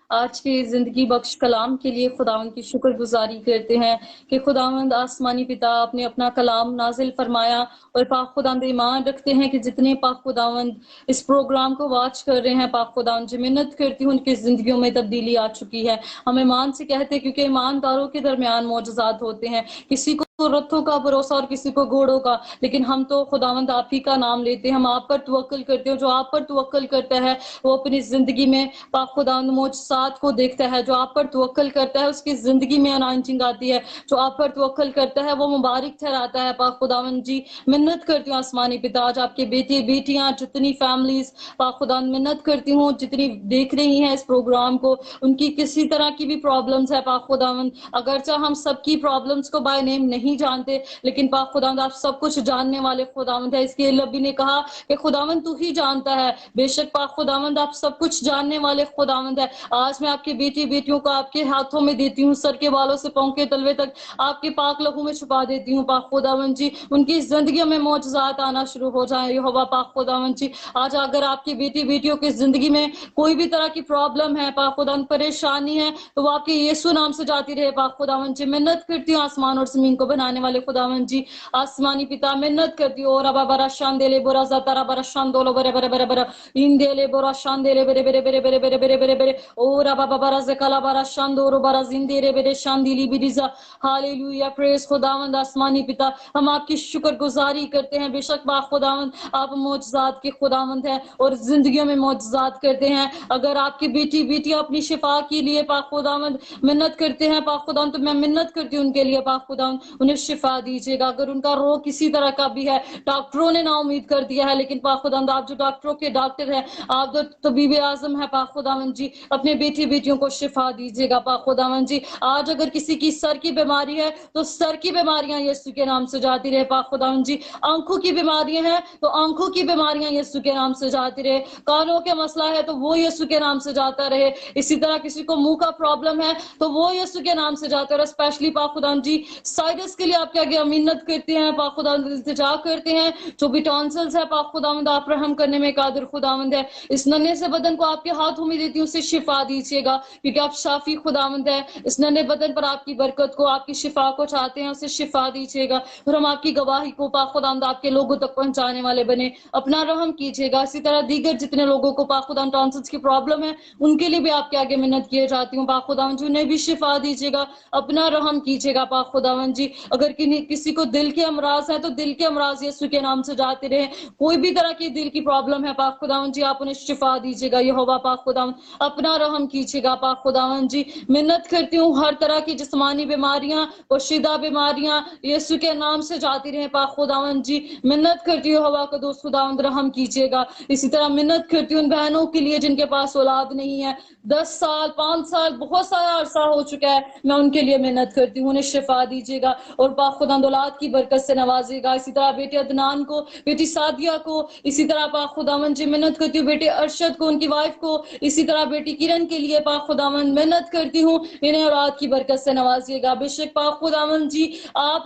आज के जिंदगी बख्श कलाम के लिए खुदावंद की शुक्रगुजारी करते हैं कि खुदावंद आसमानी पिता आपने अपना कलाम नाजिल फरमाया, और पाक खुदावंद ईमान रखते हैं कि जितने पाक खुदावंद इस प्रोग्राम को वॉच कर रहे हैं, पाक खुदावंद जो मिन्नत करती हूँ उनकी जिंदगियों में तब्दीली आ चुकी है। हम ईमान से कहते हैं, क्योंकि ईमानदारों के दरमियान मौजज़ात होते हैं, किसी को रथों का भरोसा और किसी को घोड़ों का, लेकिन हम तो खुदावंद आप ही का नाम लेते हैं, हम आप पर तवक्कल करते हैं। जो आप पर तवक्कल करता है वो अपनी जिंदगी में पाक खुदावंद मौजज़ात को देखता है। जो आप पर तवक्कल करता है उसकी जिंदगी में अनाउंसिंग आती है। जो आप पर तवक्कल करता है वो मुबारक ठहराता है। पाक खुदावंद जी मिन्नत करती हूँ आसमानी पिता, आज आपके बेटे बेटियां, जितनी फैमिलीज पाक खुदावंद मिन्नत करती हूँ, जितनी देख रही हैं इस प्रोग्राम को, उनकी किसी तरह की भी प्रॉब्लम्स है पाक खुदावंद, अगरचे हम सबकी प्रॉब्लम्स को बाय नेम नहीं जानते, लेकिन पाक खुदावंद आप सब कुछ जानने वाले खुदावंद है। इसके लबी ने कहा कि खुदावंद तू ही जानता है। बेशक पाक खुदावंद आप सब कुछ जानने वाले खुदावंद है। आज मैं आपके बेटी बेटियों को आपके हाथों में देती हूँ, सर के बालों से पांव के तलवे तक आपके पाक लहू में छुपा देती हूँ। पाक खुदावंद जी उनकी जिंदगी में मौजज़ात आना शुरू हो जाए। यहोवा पाक खुदावंद जी आज अगर आपकी बेटी बेटियों की जिंदगी में कोई भी तरह की प्रॉब्लम है, पाक खुदावंद परेशानी है, तो वो आपके यीशु नाम से जाती रहे। पाक खुदावंद जी मिन्नत करती हूँ आसमान और जमीन को बनाने वाले खुदावंद जी, आसमानी पिता मिन्नत करती हूँ। और बाबा शांदेले बोरा ज़तारा बरा शांदोलो बरे बरे बरे बरे इंदेले बोरा शांदेले बरे बरे बरे बरे बरे बरे बरे बरे और बाबा बरा ज़कला बरा शांदोरो बरा जिंदेरे बरे शांदिली बिरिजा। हालेलुया, प्रेज खुदावंद आसमानी पिता हम आपकी शुक्रगुजारी करते हैं। बेशक पाक खुदावंद आप मौजज़ात के खुदावंद हैं और जिंदगियों में मौजज़ात करते हैं। अगर आपकी बेटी बेटियां अपनी शिफा के लिए पाक खुदावंद मिन्नत करते हैं पाक खुदावंद, तो मैं मिन्नत करती हूँ उनके लिए पाक खुदावंद उन्हें शिफा दीजिएगा। अगर उनका रोग किसी तरह का भी है, डॉक्टरों ने ना उम्मीद कर दिया है, लेकिन पाक खुदावंद आप जो डॉक्टरों के डॉक्टर हैं, आप जो तबीब आजम है पाक खुदावंद जी, अपने बेटी बेटियों को शिफा दीजिएगा पाक खुदावंद जी। आज अगर किसी की सर की बीमारी है तो सर की बीमारियां यीशु के नाम से जाती रहे पाक खुदावंद जी। आंखों की बीमारियां हैं तो आंखों की बीमारियां यीशु के नाम से जाती रहे। कानों के मसला है तो वो यीशु के नाम से जाता रहे। इसी तरह किसी को मुंह का प्रॉब्लम है तो वो यीशु के नाम से जाता रहे। स्पेशली पाक खुदावंद जी साइरस के लिए आपके आगे मिन्नत करते हैं पाक खुदावंद, इल्तिजा करते हैं। जो भी टॉन्सिल्स है पाक खुदावंद आप रहम करने में कादिर खुदावंद है। इस नन्हे से बदन को आपके हाथों में देती हूँ, उसे शिफा दीजिएगा क्योंकि आप शाफी खुदावंद है। इस नन्हे बदन पर आपकी बरकत को, आपकी शिफा को चाहते हैं, उसे शिफा दीजिएगा और हम आपकी गवाही को पाक खुदावंद आपके लोगों तक पहुंचाने वाले बने। अपना रहम कीजिएगा। इसी तरह दीगर जितने लोगों को पाक खुदावंद टॉन्सिल्स की प्रॉब्लम है उनके लिए भी आपके आगे मिन्नत किए जाती हूँ पाक खुदावंद जी, उन्हें भी शिफा दीजिएगा। अपना रहम कीजिएगा पाक खुदावंद जी। अगर किसी को दिल के अमराज है तो दिल के अमराज यीशु के नाम से जाते रहे। कोई भी तरह की दिल की प्रॉब्लम है पाक खुदावन जी, आप उन्हें शिफा दीजिएगा। यहोवा पाक खुदावन अपना रहम कीजिएगा पाक खुदावन जी। मिन्नत करती हूँ हर तरह की जिस्मानी बीमारियां और शिदा बीमारियां यीशु के नाम से जाती रहे पाक खुदावन जी। मिन्नत करती हूँ हवा का दोस्त खुदावन रहम कीजिएगा। इसी तरह मिन्नत करती हूँ उन बहनों के लिए जिनके पास औलाद नहीं है, 10 साल 5 साल बहुत सारा अरसा हो चुका है, मैं उनके लिए मेहनत करती हूँ, उन्हें शिफा दीजिएगा और पाक खुदा औलाद की बरकत से नवाजिएगा। इसी तरह बेटे अदनान को, बेटी सादिया को, इसी तरह पाक खुदावन जी मेहनत करती हूँ बेटे अरशद को, उनकी वाइफ को, इसी तरह बेटी किरण के लिए पाक खुदावन मेहनत करती हूँ, इन्हें औलाद की बरकत से नवाजिएगा। बेशक पाक खुदावन जी आप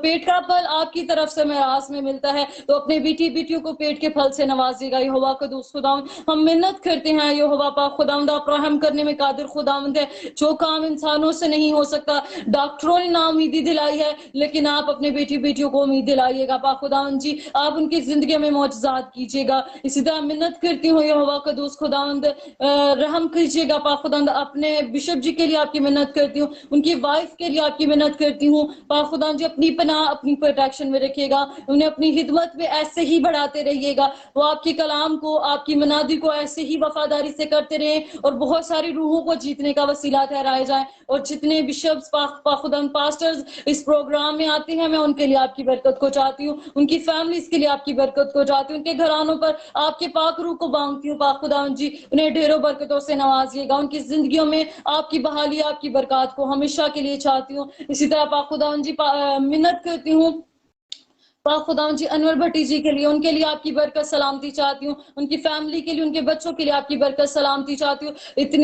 पेट का फल आपकी तरफ से मेरास में मिलता है, तो अपने बेटियों को पेट के फल से नवाजिएगा। यहोवा का दोस्त खुदावन हम मिन्नत करते हैं, यहोवा पाक खुदावंद आप रहम करने में कादिर खुदावंद है। जो काम इंसानों से नहीं हो सकता, डॉक्टरों ने ना उम्मीदी दिलाई है, लेकिन आप अपने बेटियों को उम्मीद दिलाइएगा पाक खुदावंद जी। आप उनकी जिंदगी में मौजज़ात कीजिएगा। इसी तरह मिन्नत करती हूँ यहोवा का दोस्त खुदावंद रहम कीजिएगा पाक खुदावंद। अपने बिशप जी के लिए आपकी मिन्नत करती हूँ, उनकी वाइफ के लिए आपकी मिन्नत करती हूँ पाक खुदावंद जी। अपनी पनाह अपनी प्रोटेक्शन में रखिएगा, उन्हें अपनी खिदमत में ऐसे ही बढ़ाते रहिएगा। वो आपके कलाम को, आपकी मनादी को ऐसे ही वफादारी से करते रहे और बहुत सारी रूहों को जीतने का वसीला ठहराए जाए। और जितने बिशप्स पास्टर्स इस प्रोग्राम में आते हैं, मैं उनके लिए आपकी बरकत को चाहती हूँ, उनकी फैमिलीज के लिए आपकी बरकत को चाहती हूँ, उनके घरानों पर आपके पाक रूह को मांगती हूँ पाक खुदावन जी। उन्हें ढेरों बरकतों से नवाजिएगा, उनकी जिंदगियों में आपकी बहाली, आपकी बरकत को हमेशा के लिए चाहती हूँ। इसी तरह पाक खुदावन जी मिन्नत करती हूँ पाक खुदावन जी अनवर भट्टी जी के लिए, उनके लिए आपकी बरकत सलामती चाहती हूँ, उनकी फैमिली के लिए, उनके बच्चों के लिए आपकी बरकत सलामती चाहती हूँ।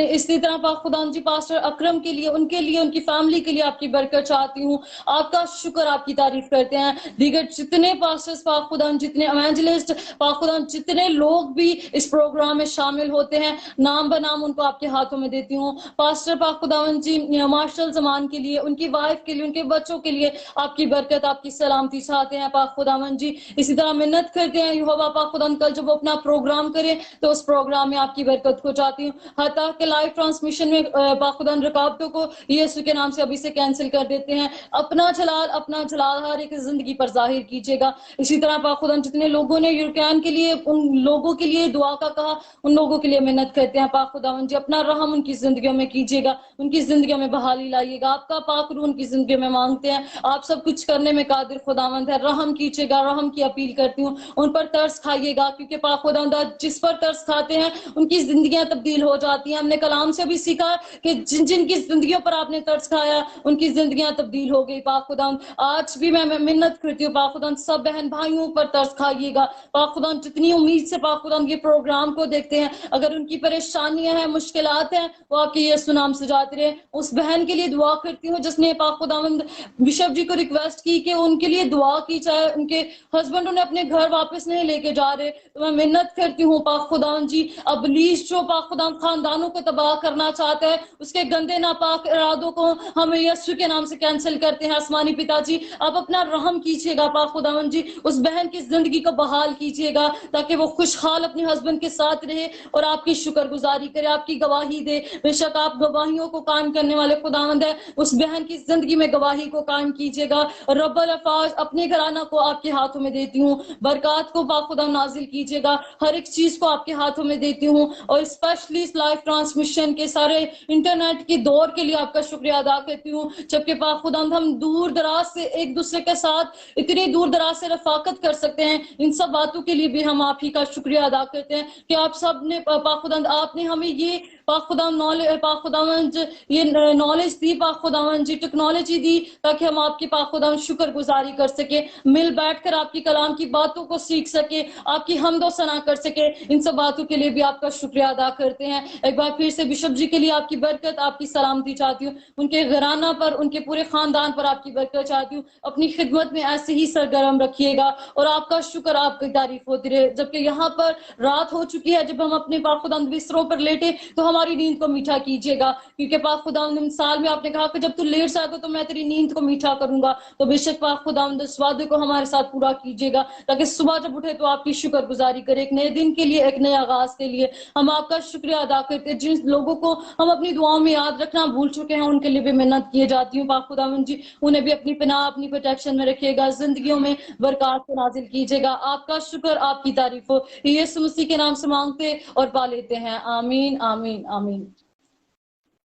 इसी तरह पाक खुदावन जी पास्टर अकरम के लिए, उनके लिए, उनकी फैमिली के लिए आपकी बरकत चाहती हूँ। आपका शुक्र, आपकी तारीफ करते हैं। दीगर जितने पास्टर्स पाक खुदावन, जितने एवेंजलिस्ट पाक खुदावन, जितने लोग भी इस प्रोग्राम में शामिल होते हैं, नाम बनाम उनको आपके हाथों में देती हूँ। पास्टर पाक खुदावन जी मार्शल जमान के लिए, उनकी वाइफ के लिए, उनके बच्चों के लिए आपकी बरकत, आपकी सलामती चाहते हैं खुदावन जी। इसी तरह मिन्नत करते हैं यहोवा पाक खुदावन कल जब वो अपना प्रोग्राम करें तो उस प्रोग्राम में आपकी बरकत को चाहती हूँ। हत्ता के लाइव ट्रांसमिशन में पाक खुदावन रुकावटों को यीशु के नाम से अभी से कैंसिल कर देते हैं। अपना जलाल हर एक जिंदगी पर जाहिर कीजिएगा। इसी तरह पाक खुदावन जितने लोगों ने यूरोपियन के लिए, उन लोगों के लिए दुआ का कहा, उन लोगों के लिए मिन्नत करते हैं पाक खुदावन जी। अपना रहम उनकी जिंदगियों में कीजिएगा, उनकी जिंदगियों में बहाली लाइएगा। आपका पाक रूह उनकी जिंदगी में मांगते हैं। आप सब कुछ करने में कादिर खुदावंद है। रहम कीजिएगा, रहम की अपील करती हूँ। उन पर तरस खाइएगा, क्योंकि पाक खुदावंद जिस पर तरस खाते हैं उनकी जिंदगियां तब्दील हो जाती हैं। हमने कलाम से भी सीखा कि जिनकी जिंदगियों पर आपने तरस खाया उनकी जिंदगियां तब्दील हो गई। पाक खुदावंद आज भी मैं मिन्नत करती हूँ पाक खुदावंद सब बहन भाइयों पर तरस खाइएगा। पाक खुदावंद जितनी उम्मीद से पाक खुदावंद ये प्रोग्राम को देखते हैं, अगर उनकी परेशानियां हैं, मुश्किलात हैं, वो आपके यीशु नाम से जाते रहे। उस बहन के लिए दुआ करती हूँ जिसने पाक खुदावंद बिशप जी को रिक्वेस्ट की कि उनके लिए दुआ की जाए, उनके हस्बैंड उन्हें अपने घर वापस नहीं लेके जा रहे, तो मैं मिन्नत करती हूँ पाक खुदावन जी, अबलीस जो पाक खुदावन खानदानों को तबाह करना चाहता है, उसके गंदे नापाक इरादों को हम यीशु के नाम से कैंसिल करते हैं। आसमानी पिताजी आप अपना रहम कीजिएगा पाक खुदावन जी, उस बहन की जिंदगी को बहाल कीजिएगा ताकि वो खुशहाल अपने हस्बैंड के साथ रहे और आपकी शुक्रगुजारी करे, आपकी गवाही दे। बेशक आप गवाहियों को कायम करने वाले खुदावंद है, उस बहन की जिंदगी में गवाही को कायम कीजिएगा। रब्बल अल्फाज अपने घराना को आपके हाथों में देती हूँ, बरकत को पाक खुदा नाजिल कीजिएगा, हर एक चीज को आपके हाथों में देती हूँ। और स्पेशली इस लाइव ट्रांसमिशन के सारे इंटरनेट के दौर के लिए आपका शुक्रिया अदा करती हूँ, जबकि पाक खुदा हम दूर दराज से एक दूसरे के साथ इतनी दूर दराज से रफाकत कर सकते हैं। इन सब बातों के लिए भी हम आप ही का शुक्रिया अदा करते हैं कि आप सब ने पाक खुदा आपने हमें ये पाक खुदा नॉलेज ये नॉलेज दी, पाक खुदावन जी टेक्नोलॉजी दी, ताकि हम आपकी पाक खुदा शुक्रगुजारी कर सके, मिल बैठकर आपकी कलाम की बातों को सीख सके, आपकी हमदो सना कर सके। इन सब बातों के लिए भी आपका शुक्रिया अदा करते हैं। एक बार फिर से बिशप जी के लिए आपकी बरकत, आपकी सलामती चाहती हूँ, उनके घराना पर, उनके पूरे खानदान पर आपकी बरकत चाहती हूँ। अपनी खिदमत में ऐसे ही सरगर्म रखिएगा और आपका शुक्र, आपकी तारीफ होती रहे। जबकि यहाँ पर रात हो चुकी है, जब हम अपने पाक खुदा बिस्तरों पर लेटे तो हम हमारी नींद को मीठा कीजिएगा, क्योंकि पाक खुदावंद मिसाल में आपने कहा कि जब तू लेट जाएगा तो मैं तेरी नींद को मीठा करूंगा। तो बेशक पाक खुदावंद इस वादे को हमारे साथ पूरा कीजिएगा, ताकि सुबह जब उठे तो आपकी शुक्रगुजारी करें, एक नए दिन के लिए, एक नए आगाज के लिए। हम आपका शुक्रिया अदा करते हैं। जिन लोगों को हम अपनी दुआओं में याद रखना भूल चुके हैं, उनके लिए भी मिन्नत किए जाती हूँ पाक खुदावंद जी, उन्हें भी अपनी पनाह, अपनी प्रोटेक्शन में रखिएगा, जिंदगियों में बरकत को नाजिल कीजिएगा। आपका शुक्र, आपकी तारीफ हो, यीशु मसीह के नाम से मांगते और पा लेते हैं। आमीन आमीन आमीन।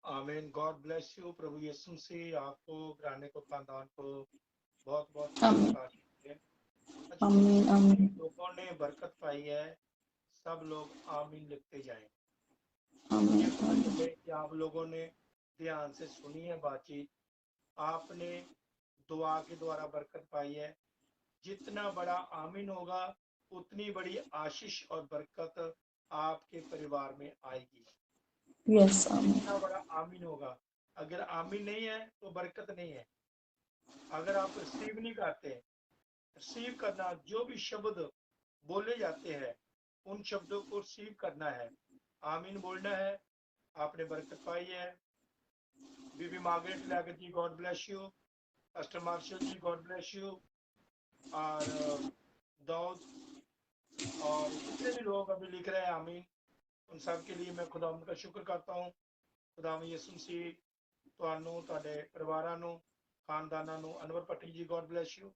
आमीन। God bless you. प्रभु यीशु मसीह आपको, घराने को, खानदान को बहुत बहुत आमीन आशीष दे। आमीन आमीन लोगों ने बरकत पाई है, सब लोग आमीन लिखते जाएं। आमीन ये पता आमीन चले कि आप लोगों ने ध्यान से सुनी है बातचीत, आपने दुआ के द्वारा बरकत पाई है। जितना बड़ा आमीन होगा उतनी बड़ी आशीष और बरकत आपके परिवार में आएगी। यस आमीन जितना बड़ा आमीन होगा, अगर आमीन नहीं है तो बरकत नहीं है। अगर आप रिसीव नहीं करते, रिसीव करना, जो भी शब्द बोले जाते हैं उन शब्दों को रिसीव करना है, आमीन बोलना है। आपने बरकत पाई है। बीबी मार्गरेट लागत ji, God bless you. Pastor Marshall ji, God bless you. और दाऊद और जितने भी लोग अभी लिख रहे हैं आमीन, उन सब के लिए मैं खुदा का शुक्र करता हूँ। खुदा यीशु मसीह ਤੁਹਾਨੂੰ, ਤੁਹਾਡੇ ਪਰਿਵਾਰਾਂ ਨੂੰ, ਖਾਨਦਾਨਾਂ ਨੂੰ। ਅਨਵਰ ਪੱਟੀ ਜੀ, god bless you.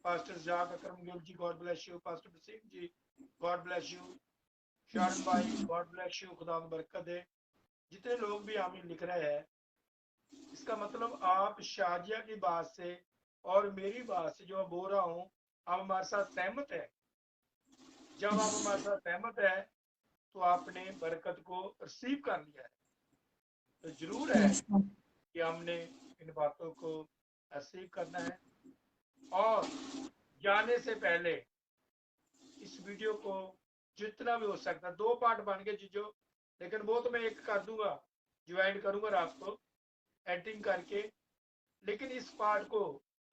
Pastor Zak Akram Gill ji, God bless you. Pastor Basim ji, God bless you. Sharon भाई, गॉड ब्लेस यू। खुदा बरकत दे। जितने लोग भी आमीन लिख रहे हैं, इसका मतलब आप शाजिया की बात से और मेरी बात से जो मैं बोल रहा हूँ, आप हमारे साथ सहमत है। जब आप हमारे साथ सहमत है तो आपने बरकत को रिसीव कर लिया है। तो जरूर है यस कि हमने इन बातों को रिसीव करना है। और जाने से पहले इस वीडियो को जितना भी हो सकता है, 2 पार्ट बन के जीजो, लेकिन वो तो मैं एक कर दूंगा, ज्वाइन करूंगा रात को एडिटिंग करके। लेकिन इस पार्ट को,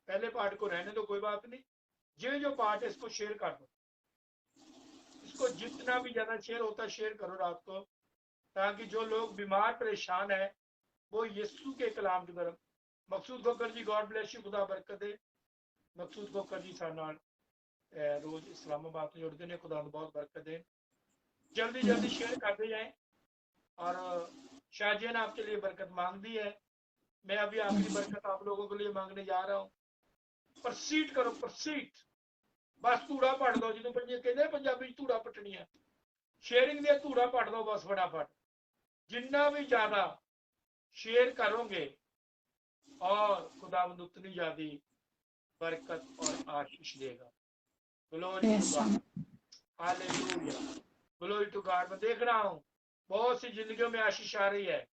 पहले पार्ट को रहने दो, कोई बात नहीं। जो पार्ट है इसको शेयर कर दो, इसको जितना भी ज्यादा शेयर होता है शेयर करो रात को, ताकि जो लोग बीमार परेशान है वो यीशु के कलाम की तरफ। मकसूद खोकर जी, गॉड ब्लेस यू। खुदा बरकत दे। मकसूद खोकर जी सारे नाल रोज इस्लामाबाद तो जुड़ते हैं। खुदा बहुत बरकत दे। जल्दी जल्दी शेयर करते जाए। और शाजिया ने आपके लिए बरकत मांग दी है। मैं अभी आखिरी बरकत आप लोगों के लिए मांगने जा रहा हूँ। परसीट करो, परसीट। बस धूड़ा पढ़ दो, जिन्हों कहते पंजाबी धूड़ा पटनी है, शेयरिंग दिया धूड़ा पढ़ दो बस फटाफट। जितना भी ज्यादा शेयर करोगे और खुदावंद उतनी ज्यादा बरकत और आशीष देगा। Glory to God, hallelujah, glory to God. मैं देख रहा हूँ बहुत सी जिंदगियों में आशीष आ रही है।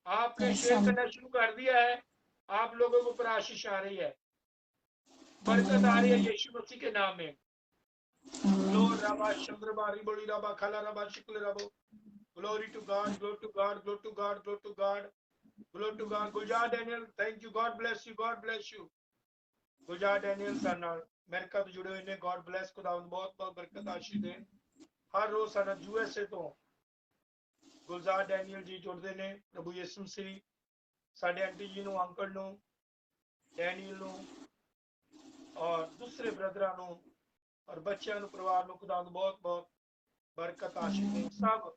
आपने शेयर करना शुरू कर दिया है, आप लोगों के ऊपर आशीष आ रही है, बरकत आ रही है यीशु मसीह के नाम में। ग्लोरी रबा चंद्रबारी बड़ी रबा खाला रबा शुक्ल रबो। Glory to God, glory to God, glory to God, glory to God, glory to God. Gulzar Daniel, thank you, God bless you, God bless you. Gulzar Daniel साना अमेरिका तो जुड़े हुए ने, God bless, खुदा बहुत बहुत बरकत आशीष दे। हर रोज साना यूएसए तो गुलजार डैनियल जी जुड़ते ने। प्रभु यीशु मसीह साडे आंटी जी ਨੂੰ, अंकल ਨੂੰ, डैनियल ਨੂੰ और दूसरे ब्रदरां ਨੂੰ और बच्चों ਨੂੰ, परिवार ਨੂੰ खुदा बहुत बहुत बरकत आशीष दे। सब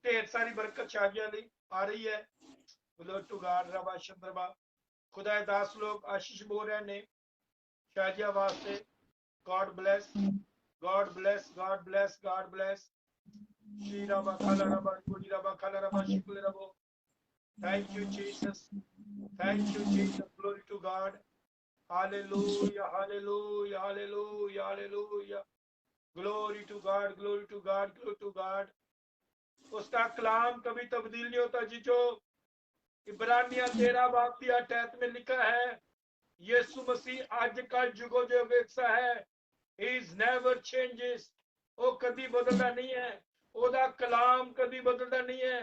ढेर सारी बरकत शाजिया आ रही है। ग्लोरी टू गॉड रबा चंद्रमा। खुदा दास लोग आशीष बोल रहे ने शाजिया वास्ते। God bless, God bless, God bless, God bless. श्री रबा खाला रबा गुड़ी रबा खाला रबा शुक्ल रबो। Thank you Jesus, thank you Jesus. Glory to God, hallelujah, hallelujah, hallelujah, hallelujah. Glory to God, glory to God, glory to God. उसका कलाम कभी तब्दील नहीं होता जीजो। इब्रानिया 13 बाब 8 में लिखा है, यीशु मसीह आज कल जुगो जुग एक सा है। He is never changes। वो कभी बदलता नहीं है, ओदा कलाम कभी बदलता नहीं है।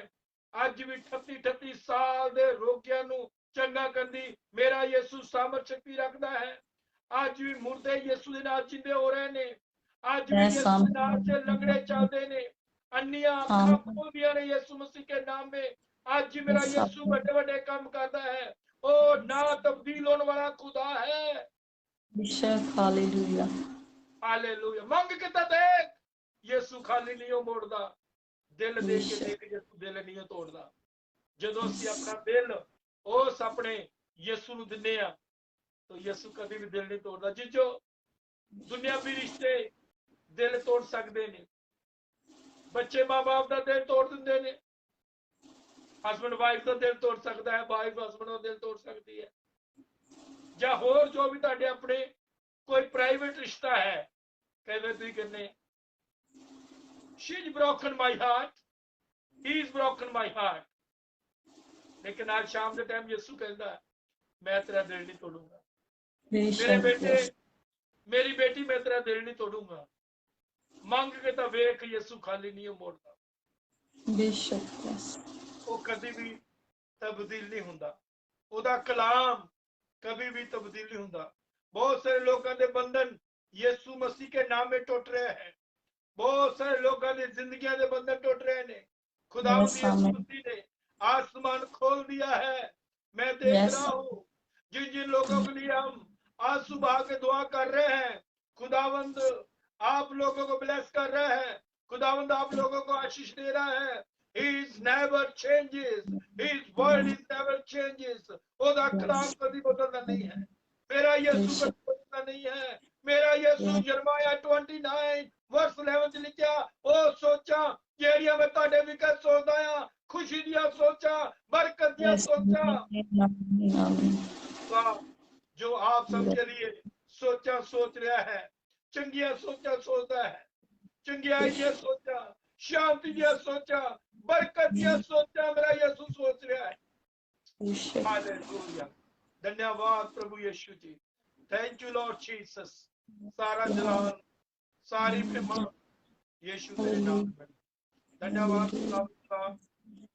आज भी 38 साल दे रोगियां नु चंगा करदी मेरा यीशु सामर्थ शक्ति रखता है। आज भी मुर्दे यीशु दे नाल जिंदे हो रहे ने। आज भी यीशु दे नाल से लंगड़े चलते ने। अन्नियां अखां खोल दिया ने यीशु मसीह के नाम में। आज जी मेरा यीशु बड़े बड़े काम करता है। ओ ना तब्दील होने वाला खुदा है। बेशक हालेलुया हालेलुया। मंग के तो देख, यीशु खाली नहीं हो मोड़दा। दिल दे के बेशक देख, यीशु दिल नहीं हो तोड़दा। ਜਦੋਂ ਅਸੀਂ ਆਪਣਾ ਦਿਲ ਉਸ ਆਪਣੇ ਯਿਸੂ ਨੂੰ ਦਿੰਨੇ ਆ ਤਾਂ ਯਿਸੂ ਕਦੇ ਵੀ ਦਿਲ ਨਹੀਂ ਤੋੜਦਾ। ਜਿੱਜੋ ਦੁਨਿਆਵੀ ਰਿਸ਼ਤੇ ਦਿਲ ਤੋੜ ਸਕਦੇ ਨੇ, ਬੱਚੇ ਮਾਂ-ਬਾਪ ਦਾ ਦਿਲ ਤੋੜ ਦਿੰਦੇ ਨੇ, ਹਸਬੰਡ ਵਾਈਫ ਦਾ ਦਿਲ ਤੋੜ ਸਕਦਾ ਹੈ, ਵਾਈਫ ਹਸਬੰਡ ਦਾ ਦਿਲ ਤੋੜ ਸਕਦੀ ਹੈ, ਜਾਂ ਹੋਰ ਜੋ ਵੀ ਤੁਹਾਡੇ ਆਪਣੇ ਕੋਈ ਪ੍ਰਾਈਵੇਟ ਰਿਸ਼ਤਾ ਹੈ। ਕਈ ਵਾਰ ਤੁਸੀਂ ਕਹਿੰਦੇ she is broken my heart, he is broken my heart, लेकिन आज शाम के टाइम यीशु कहता है मैं तेरा दिल नहीं तोड़ूंगा। मेरे बेटे, मेरी बेटी, मैं तेरा दिल नहीं तोड़ूंगा। मांग के तो वेख, यीशु खाली नहीं मोड़ता। बेशक वो कभी भी तब्दील नहीं हुंदा। ओदा कलाम कभी भी तब्दील नहीं हुंदा। बहुत सारे लोगों के बंधन यीशु मसीह के नाम में टूट रहे हैं। बहुत सारे लोगों के जिंदगी के बंधन टूट रहे हैं। खुदावंद यीशु मसीह ने आसमान खोल दिया है। मैं देख रहा हूँ जिन जिन लोगों के लिए हम आज सुबह के दुआ कर रहे हैं, खुदावंद आप लोगों को ब्लेस कर रहे हैं। खुदावंद आप लोगों को आशीष दे रहा है। His never changes, His word is never changes। ओदा कलाम कभी बदलता नहीं है। मेरा यीशु कभी बदलता नहीं है। मेरा यीशु यिर्मयाह 29 वर्ष 11 च लिखा, ओ सोचा ਜਿਹੜੀਆਂ मैं ਤੁਹਾਡੇ ਵਿਖੇ ਸੋਚਦਾ ਆ, खुशी दिया सोचा, बरकत दिया सोचा। जो आप सबके लिए सोचा सोच रहा है, चंगिया सोचा सोचता है, चंगियाई दिया सोचा, शांति दिया सोचा, बरकत दिया सोचा मेरा यीशु सोच रहा है। हालेलुया। धन्यवाद प्रभु Yeshu ji. Thank you Lord Jesus. सारा जलाल, सारी महिमा यीशु तेरे नाम में। धन्यवाद।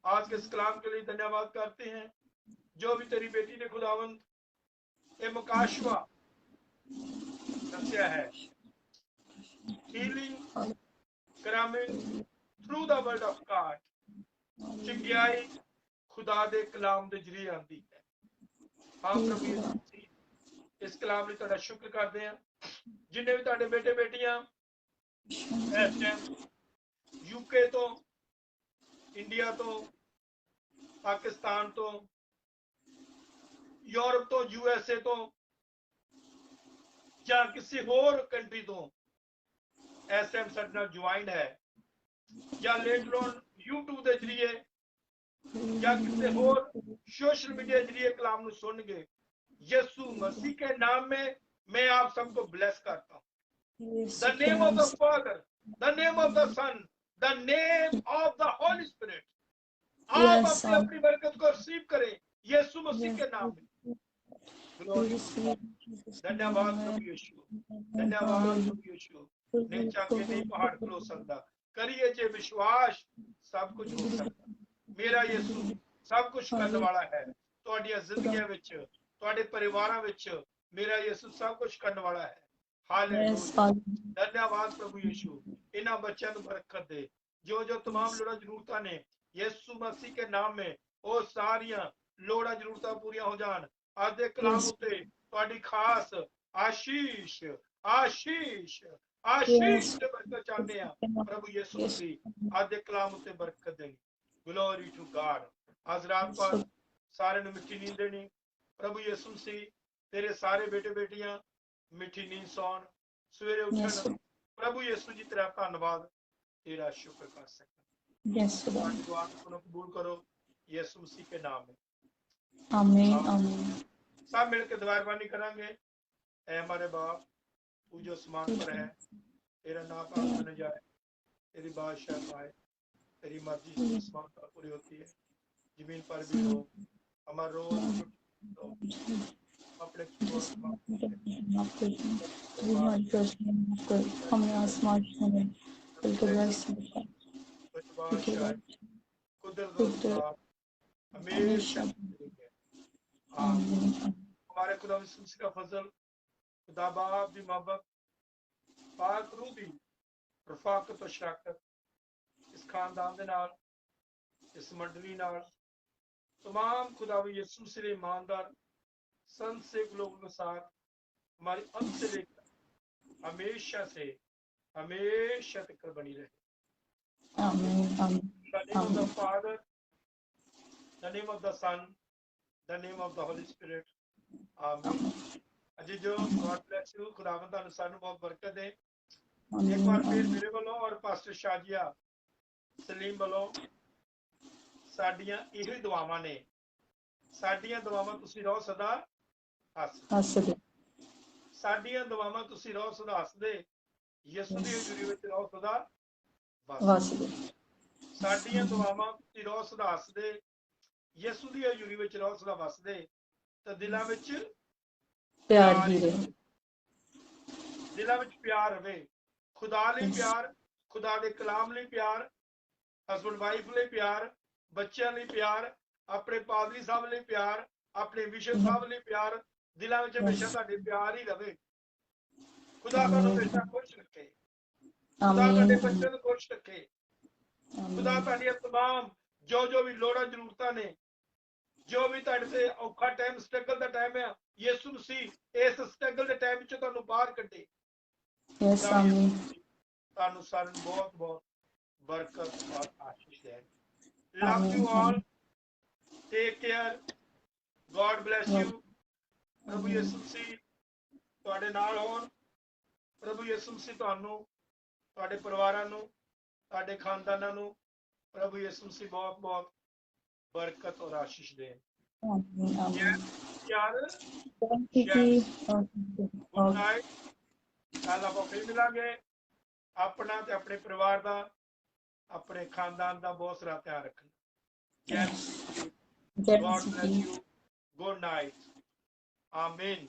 आज के इस कलाम के लिए धन्यवाद करते हैं। जो भी तेरी बेटी ने खुदावंद ये मुकाशवा दस्या है, healing coming through the word of God, चंगियाई खुदा दे कलाम दे जरिए आती है। हाँ प्रभु यीशु मसीह, इस कलाम लिए तुहाडा शुक्र करते हैं। जिन्हें भी तुहाडे बेटे बेटियां इस टाइम यूके तो, इंडिया तो, पाकिस्तान तो, यूरोप तो, यूएसए तो, या किसी होर कंट्री तो इस टाइम साडे नाल ज्वाइन है, या लेटर ऑन यूट्यूब के जरिए या किसी होर सोशल मीडिया के जरिए कलाम को सुन के, यीशु मसीह के नाम में मैं आप सबको ब्लेस करता हूँ। The name of the father, the name of the son, the name of the holy spirit. आप अपनी बरकत को रिसीव करें यीशु मसीह के नाम में। धन्यवाद प्रभु यीशु, धन्यवाद प्रभु यीशु। नहीं चाहते नहीं पहाड़ खलो सकता, करिए जे विश्वास सब कुछ हो सकता। मेरा यीशु सब कुछ करने वाला है। ਤੁਹਾਡੀਆਂ ਜ਼ਿੰਦਗੀਆਂ ਵਿੱਚ, ਤੁਹਾਡੇ ਪਰਿਵਾਰਾਂ ਵਿੱਚ मेरा यीशु सब कुछ करने वाला है। हालेलुया। धन्यवाद प्रभु यीशु। इन्हां बच्चों को बरकत दे। जो जो तमाम लोड़ा जरूरतां ने यीशु मसीह के नाम में वो सारियां लोड़ा जरूरतां पूरियां हो जान। आज दे कलाम उत्ते ਤੁਹਾਡੀ खास आशीष आशीष आशीष ते बरकत चाहते हैं प्रभु यीशु मसीह। आज दे कलाम उत्ते बरकत देनी। Glory to God. आज रात पर सारे ने मिठी नींद देनी प्रभु यीशु मसीह। तेरे सारे बेटे बेटियां मिठी नींद सौन, सवेरे उठन प्रभु यीशु जी तेरा धन्यवाद, तेरा शुक्र कर सकते। दुआ को कबूल करो यीशु मसीह के नाम में। आमीन आमीन। सब मिलकर दुआरबानी करेंगे। ऐ हमारे बाप तू जो आसमान पर है, तेरा नाम पाक न जाए, तेरी बादशाह पाए, तेरी मर्जी जो आसमान पर पूरी होती है जमीन पर भी हो। हमारा रोज अपने हमें आसमान हमेशा हमारे खुदा का फजल, खुदा बाप की मोहब्बत, पाक रूह की रफाकत और शराकत इस खानदान दे नाल, इस मंडली नाल, तमाम खुदावी यीशु मसीह के ईमानदार संत सेवक लोगों के साथ हमारी अंत से लेकर हमेशा तक बनी रहे। आमीन आमीन In the name of the Father, the name of the Son, the name of the Holy Spirit. Amen. अजी जो God bless you, खुदावंद ਤੁਹਾਨੂੰ ਸਾਨੂੰ बहुत बरकत दे। एक बार फिर मेरे वालों और पास्टर शाजिया सलीम वालों ਸਾਡੀਆਂ ਇਹੋ ਹੀ ਦੁਆਵਾਂ ਨੇ। ਸਾਡੀਆਂ ਦੁਆਵਾਂ ਤੁਸੀਂ ਰਹੋ ਸਦਾ ਹੱਸਦੇ। ਸਾਡੀਆਂ ਦੁਆਵਾਂ ਤੁਸੀਂ ਰਹੋ ਸਦਾ ਹੱਸਦੇ। ਯਿਸੂ ਦੀ ਹਜ਼ੂਰੀ ਵਿੱਚ ਰਹੋ ਸਦਾ ਵਸਦੇ। ਸਾਡੀਆਂ ਦੁਆਵਾਂ ਤੁਸੀਂ ਰਹੋ ਸਦਾ ਹੱਸਦੇ। ਯਿਸੂ ਦੀ ਹਜ਼ੂਰੀ ਵਿੱਚ ਰਹੋ ਸਦਾ ਵਸਦੇ। ਤੇ ਦਿਲਾਂ ਵਿੱਚ ਪਿਆਰ ਹੀ ਰਹੇ। ਦਿਲਾਂ ਵਿੱਚ ਪਿਆਰ ਰਵੇ। खुदा ਲਈ ਪਿਆਰ, खुदा ਦੇ ਕਲਾਮ ਲਈ ਪਿਆਰ, ਹਸਬੈਂਡ ਵਾਈਫ ਲਈ ਪਿਆਰ, ਬੱਚਿਆਂ ਲਈ ਪਿਆਰ, ਆਪਣੇ ਪਾਦਰੀ ਸਾਹਿਬ ਲਈ ਪਿਆਰ, ਆਪਣੇ ਬਿਸ਼ਪ ਸਾਹਿਬ ਲਈ ਪਿਆਰ, ਦਿਲਾਂ ਵਿੱਚ ਹਮੇਸ਼ਾ ਤੁਹਾਡੇ ਪਿਆਰ ਹੀ ਰਵੇ। खुदा ਤੁਹਾਨੂੰ ਹਮੇਸ਼ਾ ਖੁਸ਼ ਰੱਖੇ। खुदा ਤੁਹਾਡੇ ਬੱਚਿਆਂ ਨੂੰ ਖੁਸ਼ ਰੱਖੇ। खुदा ਤੁਹਾਡੀਆਂ तमाम ਜੋ ਵੀ ਲੋੜਾਂ ਜ਼ਰੂਰਤਾਂ ਨੇ, ਜੋ ਵੀ ਤੁਹਾਡੇ ਤੇ ਔਖਾ ਟਾਈਮ, ਸਟਰਗਲ ਦਾ ਟਾਈਮ ਹੈ, ਯਿਸੂ ਮਸੀਹ ਇਸ ਸਟਰਗਲ ਦੇ ਟਾਈਮ ਵਿੱਚ ਤੁਹਾਨੂੰ ਬਾਹਰ ਕੱਢੇ। ਤੁਹਾਨੂੰ ਸਾਰਿਆਂ ਨੂੰ ਬਹੁਤ ਬਹੁਤ ਬਰਕਤ ਔਰ ਆਸ਼ੀਸ਼ ਦੇ। Love you all, take care, god bless you. ਪ੍ਰਭੂ ਯਿਸੂ ਮਸੀਹ ਤੁਹਾਡੇ ਨਾਲ ਹੋਣ। ਪ੍ਰਭੂ ਯਿਸੂ ਮਸੀਹ ਤੁਹਾਨੂੰ, ਤੁਹਾਡੇ ਪਰਿਵਾਰਾਂ ਨੂੰ, ਤੁਹਾਡੇ ਖਾਨਦਾਨਾਂ ਨੂੰ ਪ੍ਰਭੂ ਯਿਸੂ ਮਸੀਹ ਬਹੁਤ ਬਹੁਤ ਬਰਕਤ ਔਰ ਆਸ਼ੀਸ਼ ਦੇ। Good night. ਕੱਲ ਆਪਾਂ ਫਿਰ ਮਿਲਾਂਗੇ। ਆਪਣਾ ਤੇ ਆਪਣੇ ਪਰਿਵਾਰ ਦਾ, ਆਪਣੇ ਖਾਨਦਾਨ ਦਾ ਬਹੁਤ ਸਾਰਾ ਧਿਆਨ ਰੱਖਣਾ। God bless you. Good night. Amen.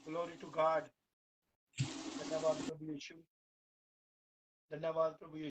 Glory to God. धन्यवाद प्रभु यीशु। धन्यवाद प्रभु यीशु।